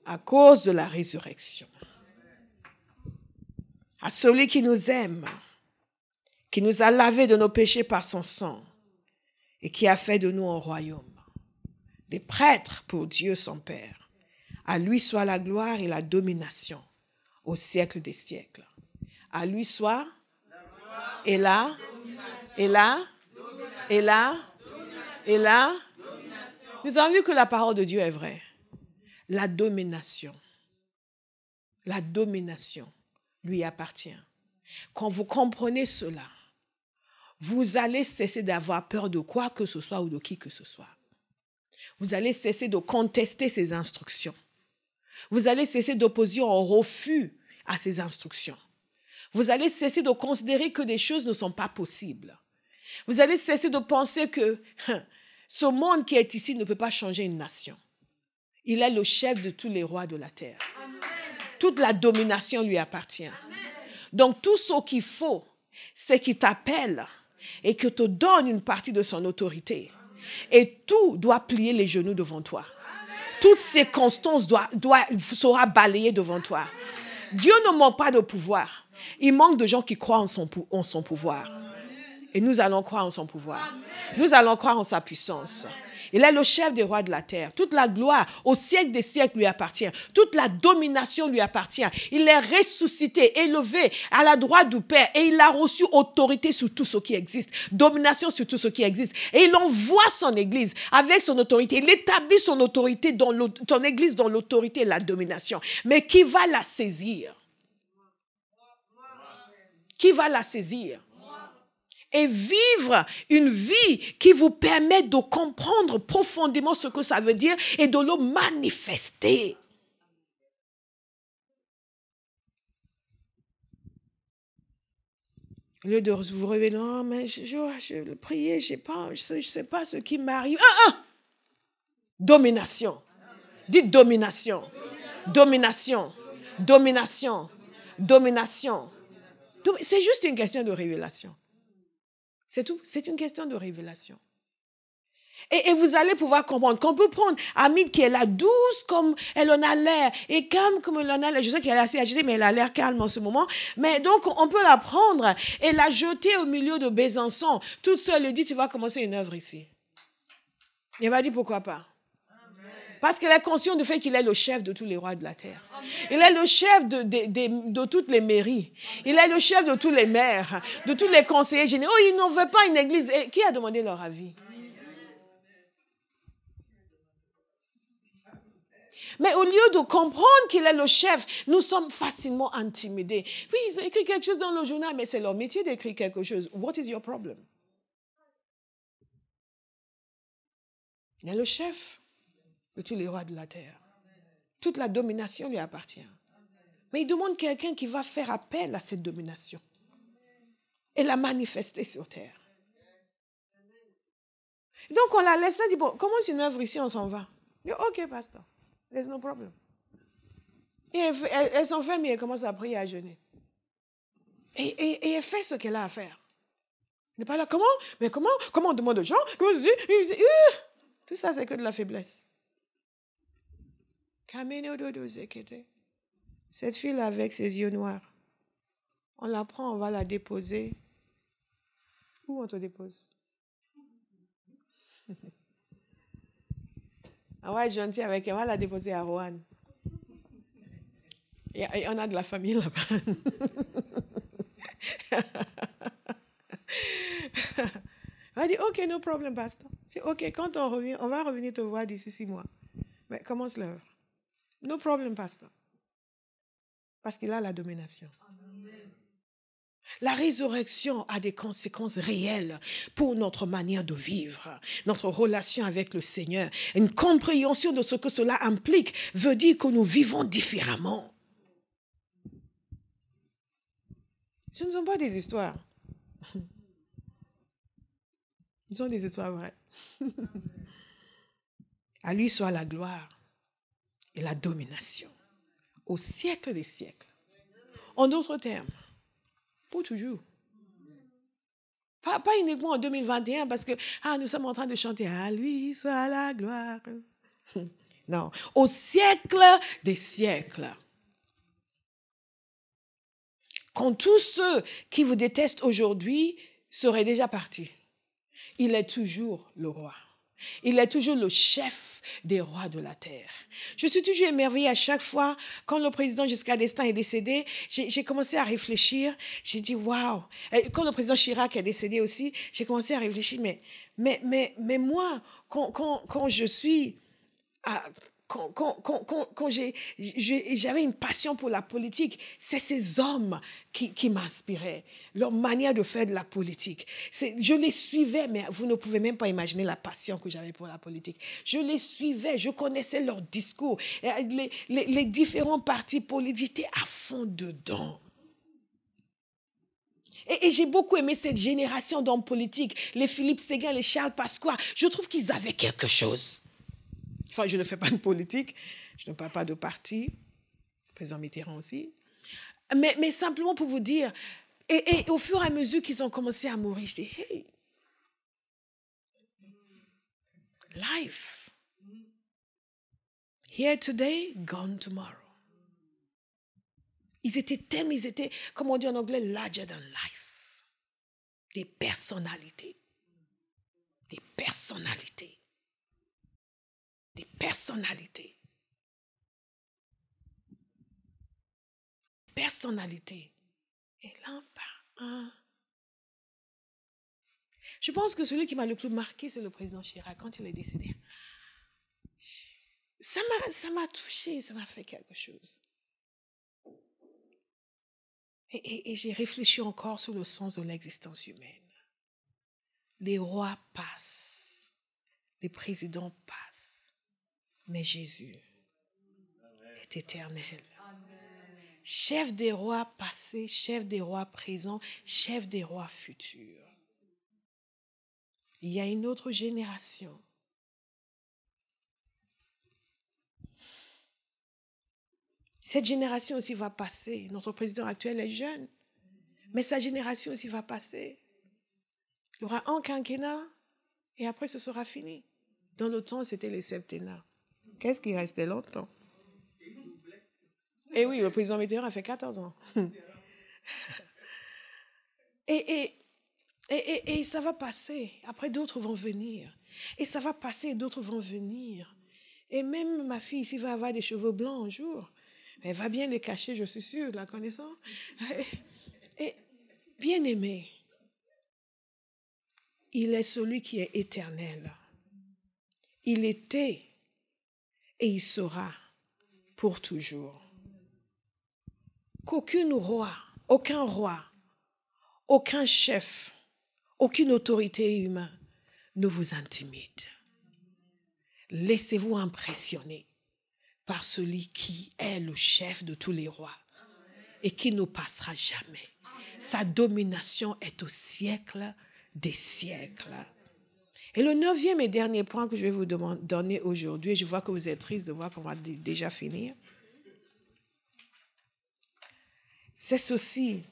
à cause de la résurrection. À celui qui nous aime, qui nous a lavés de nos péchés par son sang et qui a fait de nous un royaume, des prêtres pour Dieu son Père. À lui soit la gloire et la domination au siècle des siècles. À lui soit et là, et là, et là, et là, nous avons vu que la parole de Dieu est vraie. La domination lui appartient. Quand vous comprenez cela, vous allez cesser d'avoir peur de quoi que ce soit ou de qui que ce soit. Vous allez cesser de contester ses instructions. Vous allez cesser d'opposer un refus à ses instructions. Vous allez cesser de considérer que des choses ne sont pas possibles. Vous allez cesser de penser que ce monde qui est ici ne peut pas changer une nation. Il est le chef de tous les rois de la terre. Amen. Toute la domination lui appartient. Amen. Donc tout ce qu'il faut, c'est qu'il t'appelle et qu'il te donne une partie de son autorité. Et tout doit plier les genoux devant toi. Amen. Toute circonstance sera balayée devant toi. Dieu ne manque pas de pouvoir. Il manque de gens qui croient en son pouvoir. Et nous allons croire en son pouvoir. Nous allons croire en sa puissance. Il est le chef des rois de la terre. Toute la gloire au siècle des siècles lui appartient. Toute la domination lui appartient. Il est ressuscité, élevé à la droite du Père. Et il a reçu autorité sur tout ce qui existe. Domination sur tout ce qui existe. Et il envoie son église avec son autorité. Il établit son autorité, son église dans l'autorité et la domination. Mais qui va la saisir? Qui va la saisir? Et vivre une vie qui vous permet de comprendre profondément ce que ça veut dire et de le manifester. Au lieu de vous réveiller, non, mais je priais, je sais pas ce qui m'arrive. Domination. Dites domination. Domination. Domination. Domination. C'est juste une question de révélation. C'est tout. C'est une question de révélation. Et vous allez pouvoir comprendre qu'on peut prendre Hamid qui est là douce comme elle en a l'air et calme comme elle en a l'air. Je sais qu'elle est assez agitée, mais elle a l'air calme en ce moment. Mais donc, on peut la prendre et la jeter au milieu de Besançon. Toute seule, elle dit, tu vas commencer une œuvre ici. Et elle va dire, pourquoi pas? Parce qu'elle est consciente du fait qu'il est le chef de tous les rois de la terre. Il est le chef de toutes les mairies. Il est le chef de tous les maires, de tous les conseillers généraux. Oh, ils n'en veulent pas une église. Et qui a demandé leur avis? Mais au lieu de comprendre qu'il est le chef, nous sommes facilement intimidés. Oui, ils ont écrit quelque chose dans le journal, mais c'est leur métier d'écrire quelque chose. What is your problem? Il est le chef de tous les rois de la terre. Toute la domination lui appartient. Mais il demande quelqu'un qui va faire appel à cette domination et la manifester sur terre. Donc on la laisse, on dit, bon, commence une œuvre ici, on s'en va. Il dit, ok, pasteur, there's no problem. Et elle s'enferme et elle commence à prier, à jeûner. Et elle fait ce qu'elle a à faire. Elle n'est pas là, comment? Mais comment on demande aux gens? Tout ça, c'est que de la faiblesse. Cette fille-là avec ses yeux noirs, on la prend, on va la déposer. Où on te dépose? On va être gentil avec elle, on va la déposer à Roanne. Et on a de la famille là-bas. On va dire, ok, no problem, pasteur. Ok, quand on revient, on va revenir te voir d'ici 6 mois. Mais commence l'œuvre. No problem, pasteur. Parce qu'il a la domination. Amen. La résurrection a des conséquences réelles pour notre manière de vivre, notre relation avec le Seigneur. Une compréhension de ce que cela implique veut dire que nous vivons différemment. Ce ne sont pas des histoires. Ce sont des histoires vraies. À lui soit la gloire et la domination au siècle des siècles. En d'autres termes, pour toujours. Pas uniquement en 2021 parce que nous sommes en train de chanter à lui soit la gloire. Non, au siècle des siècles. Quand tous ceux qui vous détestent aujourd'hui seraient déjà partis, il est toujours le roi. Il est toujours le chef des rois de la terre. Je suis toujours émerveillée à chaque fois, quand le président Giscard d'Estaing est décédé, j'ai commencé à réfléchir. J'ai dit, waouh. Quand le président Chirac est décédé aussi, j'ai commencé à réfléchir. Mais moi, quand j'avais une passion pour la politique, c'est ces hommes qui m'inspiraient, leur manière de faire de la politique. Je les suivais, mais vous ne pouvez même pas imaginer la passion que j'avais pour la politique. Je les suivais, je connaissais leurs discours, les différents partis politiques, j'étais à fond dedans. Et j'ai beaucoup aimé cette génération d'hommes politiques, les Philippe Séguin, les Charles Pasqua. Je trouve qu'ils avaient quelque chose. Enfin, je ne fais pas de politique, je ne parle pas de parti, le président Mitterrand aussi. Mais simplement pour vous dire, et au fur et à mesure qu'ils ont commencé à mourir, je dis, hey, life. Here today, gone tomorrow. Ils étaient, comme on dit en anglais, larger than life. Des personnalités. Des personnalités. Des personnalités. Personnalités. Et l'un par un. Je pense que celui qui m'a le plus marqué, c'est le président Chirac, quand il est décédé. Ça m'a touché, ça m'a fait quelque chose. Et j'ai réfléchi encore sur le sens de l'existence humaine. Les rois passent, les présidents passent, mais Jésus est éternel. Chef des rois passés, chef des rois présents, chef des rois futurs. Il y a une autre génération. Cette génération aussi va passer. Notre président actuel est jeune, mais sa génération aussi va passer. Il y aura un quinquennat et après ce sera fini. Dans le temps, c'était les septennats. Qu'est-ce qui restait longtemps? Et oui, le président Mitterrand a fait 14 ans. Et ça va passer. Après, d'autres vont venir. Et ça va passer et d'autres vont venir. Et même ma fille ici va avoir des cheveux blancs un jour. Elle va bien les cacher, je suis sûre, la connaissant. Et bien aimé, il est celui qui est éternel. Il était et il sera pour toujours. Qu'aucun roi, aucun chef, aucune autorité humaine ne vous intimide. Laissez-vous impressionner par celui qui est le chef de tous les rois et qui ne passera jamais. Sa domination est au siècle des siècles. Et le 9e et dernier point que je vais vous donner aujourd'hui, je vois que vous êtes triste de voir qu'on va déjà finir, c'est ceci,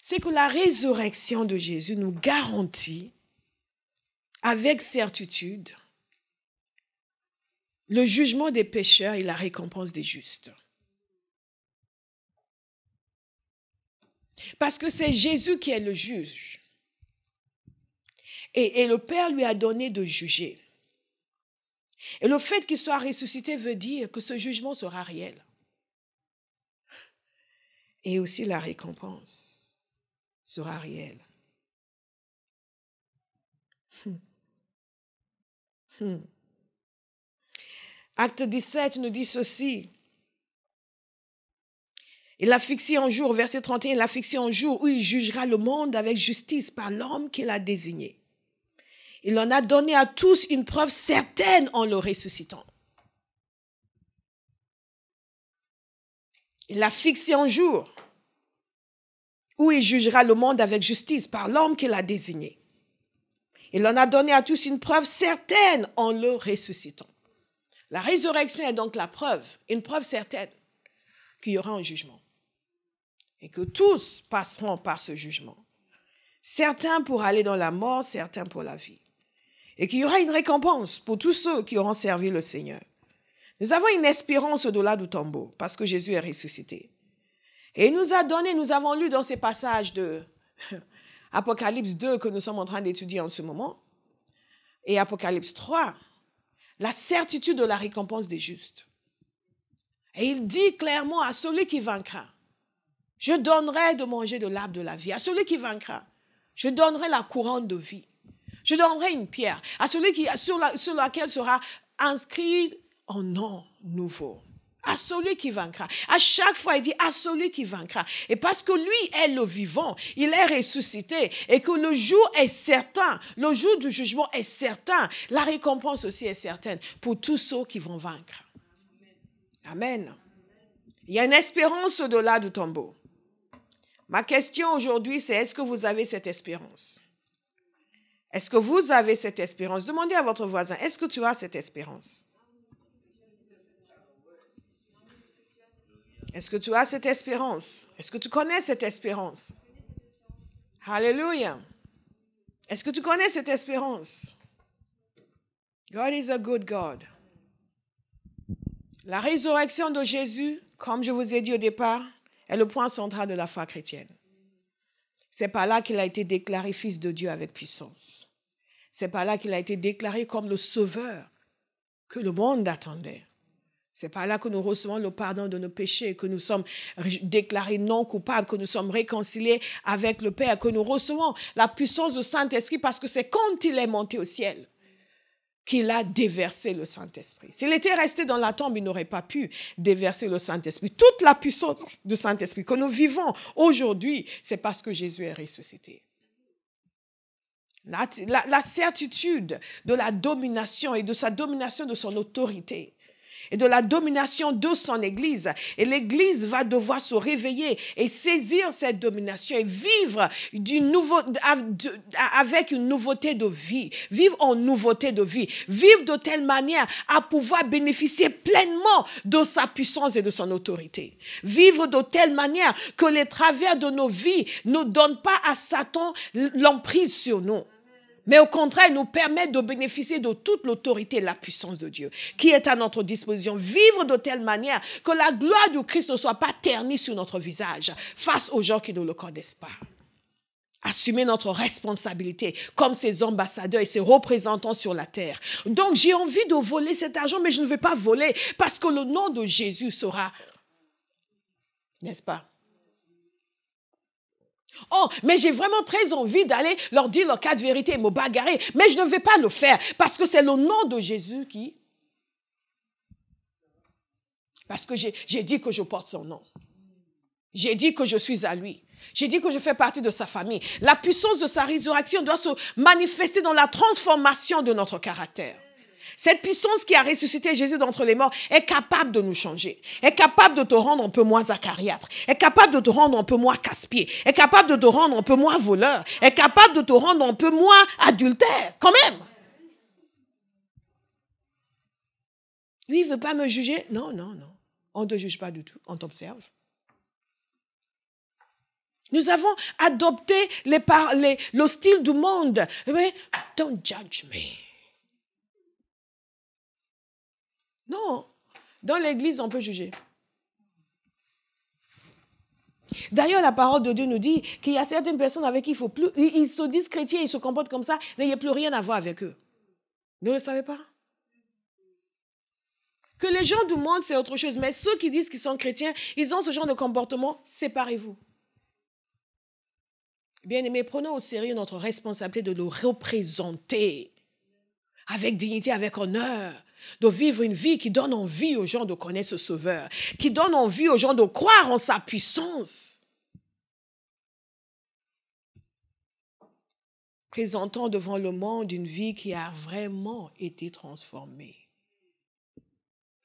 c'est que la résurrection de Jésus nous garantit avec certitude le jugement des pécheurs et la récompense des justes. Parce que c'est Jésus qui est le juge. Et le Père lui a donné de juger. Et le fait qu'il soit ressuscité veut dire que ce jugement sera réel. Et aussi la récompense sera réelle. Acte 17 nous dit ceci. Il a fixé un jour, verset 31, il a fixé un jour où il jugera le monde avec justice par l'homme qu'il a désigné. Il en a donné à tous une preuve certaine en le ressuscitant. Il a fixé un jour où il jugera le monde avec justice par l'homme qu'il a désigné. Il en a donné à tous une preuve certaine en le ressuscitant. La résurrection est donc la preuve, une preuve certaine qu'il y aura un jugement. Et que tous passeront par ce jugement. Certains pour aller dans la mort, certains pour la vie. Et qu'il y aura une récompense pour tous ceux qui auront servi le Seigneur. Nous avons une espérance au-delà du tombeau, parce que Jésus est ressuscité. Et il nous a donné, nous avons lu dans ces passages de Apocalypse 2 que nous sommes en train d'étudier en ce moment, et Apocalypse 3, la certitude de la récompense des justes. Et il dit clairement à celui qui vaincra, je donnerai de manger de l'arbre de la vie. À celui qui vaincra, je donnerai la couronne de vie. Je donnerai une pierre à celui sur laquelle sera inscrit un nom nouveau. À celui qui vaincra. À chaque fois, il dit à celui qui vaincra. Et parce que lui est le vivant, il est ressuscité et que le jour est certain, le jour du jugement est certain, la récompense aussi est certaine pour tous ceux qui vont vaincre. Amen. Il y a une espérance au-delà du tombeau. Ma question aujourd'hui, c'est est-ce que vous avez cette espérance? Est-ce que vous avez cette espérance? Demandez à votre voisin, est-ce que tu as cette espérance? Est-ce que tu as cette espérance? Est-ce que tu connais cette espérance? Alléluia. Est-ce que tu connais cette espérance? God is a good God. La résurrection de Jésus, comme je vous ai dit au départ, est le point central de la foi chrétienne. C'est par là qu'il a été déclaré fils de Dieu avec puissance. C'est par là qu'il a été déclaré comme le sauveur que le monde attendait. C'est par là que nous recevons le pardon de nos péchés, que nous sommes déclarés non coupables, que nous sommes réconciliés avec le Père, que nous recevons la puissance du Saint-Esprit parce que c'est quand il est monté au ciel qu'il a déversé le Saint-Esprit. S'il était resté dans la tombe, il n'aurait pas pu déverser le Saint-Esprit. Toute la puissance du Saint-Esprit que nous vivons aujourd'hui, c'est parce que Jésus est ressuscité. La certitude de la domination et de sa domination de son autorité et de la domination de son Église. Et l'Église va devoir se réveiller et saisir cette domination et vivre avec une nouveauté de vie. Vivre en nouveauté de vie. Vivre de telle manière à pouvoir bénéficier pleinement de sa puissance et de son autorité. Vivre de telle manière que les travers de nos vies ne donnent pas à Satan l'emprise sur nous. Mais au contraire, il nous permet de bénéficier de toute l'autorité et la puissance de Dieu qui est à notre disposition. Vivre de telle manière que la gloire du Christ ne soit pas ternie sur notre visage face aux gens qui ne le connaissent pas. Assumer notre responsabilité comme ses ambassadeurs et ses représentants sur la terre. Donc, j'ai envie de voler cet argent, mais je ne vais pas voler parce que le nom de Jésus sera, n'est-ce pas? Oh, mais j'ai vraiment très envie d'aller leur dire leurs 4 vérités et me bagarrer. Mais je ne vais pas le faire parce que c'est le nom de Jésus qui... Parce que j'ai dit que je porte son nom. J'ai dit que je suis à lui. J'ai dit que je fais partie de sa famille. La puissance de sa résurrection doit se manifester dans la transformation de notre caractère. Cette puissance qui a ressuscité Jésus d'entre les morts est capable de nous changer, est capable de te rendre un peu moins acariâtre, est capable de te rendre un peu moins casse-pied, est capable de te rendre un peu moins voleur, est capable de te rendre un peu moins adultère, quand même. Lui, il ne veut pas me juger. Non, non, non. On ne te juge pas du tout, on t'observe. Nous avons adopté le style du monde. Mais, don't judge me. Non, dans l'église, on peut juger. D'ailleurs, la parole de Dieu nous dit qu'il y a certaines personnes avec qui il ne faut plus, ils se disent chrétiens, ils se comportent comme ça, mais il n'y a plus rien à voir avec eux. Vous ne le savez pas? Que les gens du monde, c'est autre chose, mais ceux qui disent qu'ils sont chrétiens, ils ont ce genre de comportement, séparez-vous. Bien-aimés, prenons au sérieux notre responsabilité de le représenter avec dignité, avec honneur. De vivre une vie qui donne envie aux gens de connaître ce Sauveur, qui donne envie aux gens de croire en sa puissance. Présentons devant le monde une vie qui a vraiment été transformée.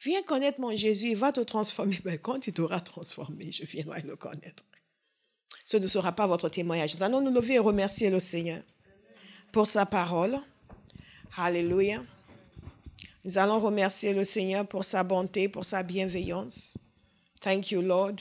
Viens connaître mon Jésus, il va te transformer. Mais quand il t'aura transformé, je viendrai le connaître. Ce ne sera pas votre témoignage. Nous allons nous lever et remercier le Seigneur pour sa parole. Alléluia. Nous allons remercier le Seigneur pour sa bonté, pour sa bienveillance. Thank you, Lord.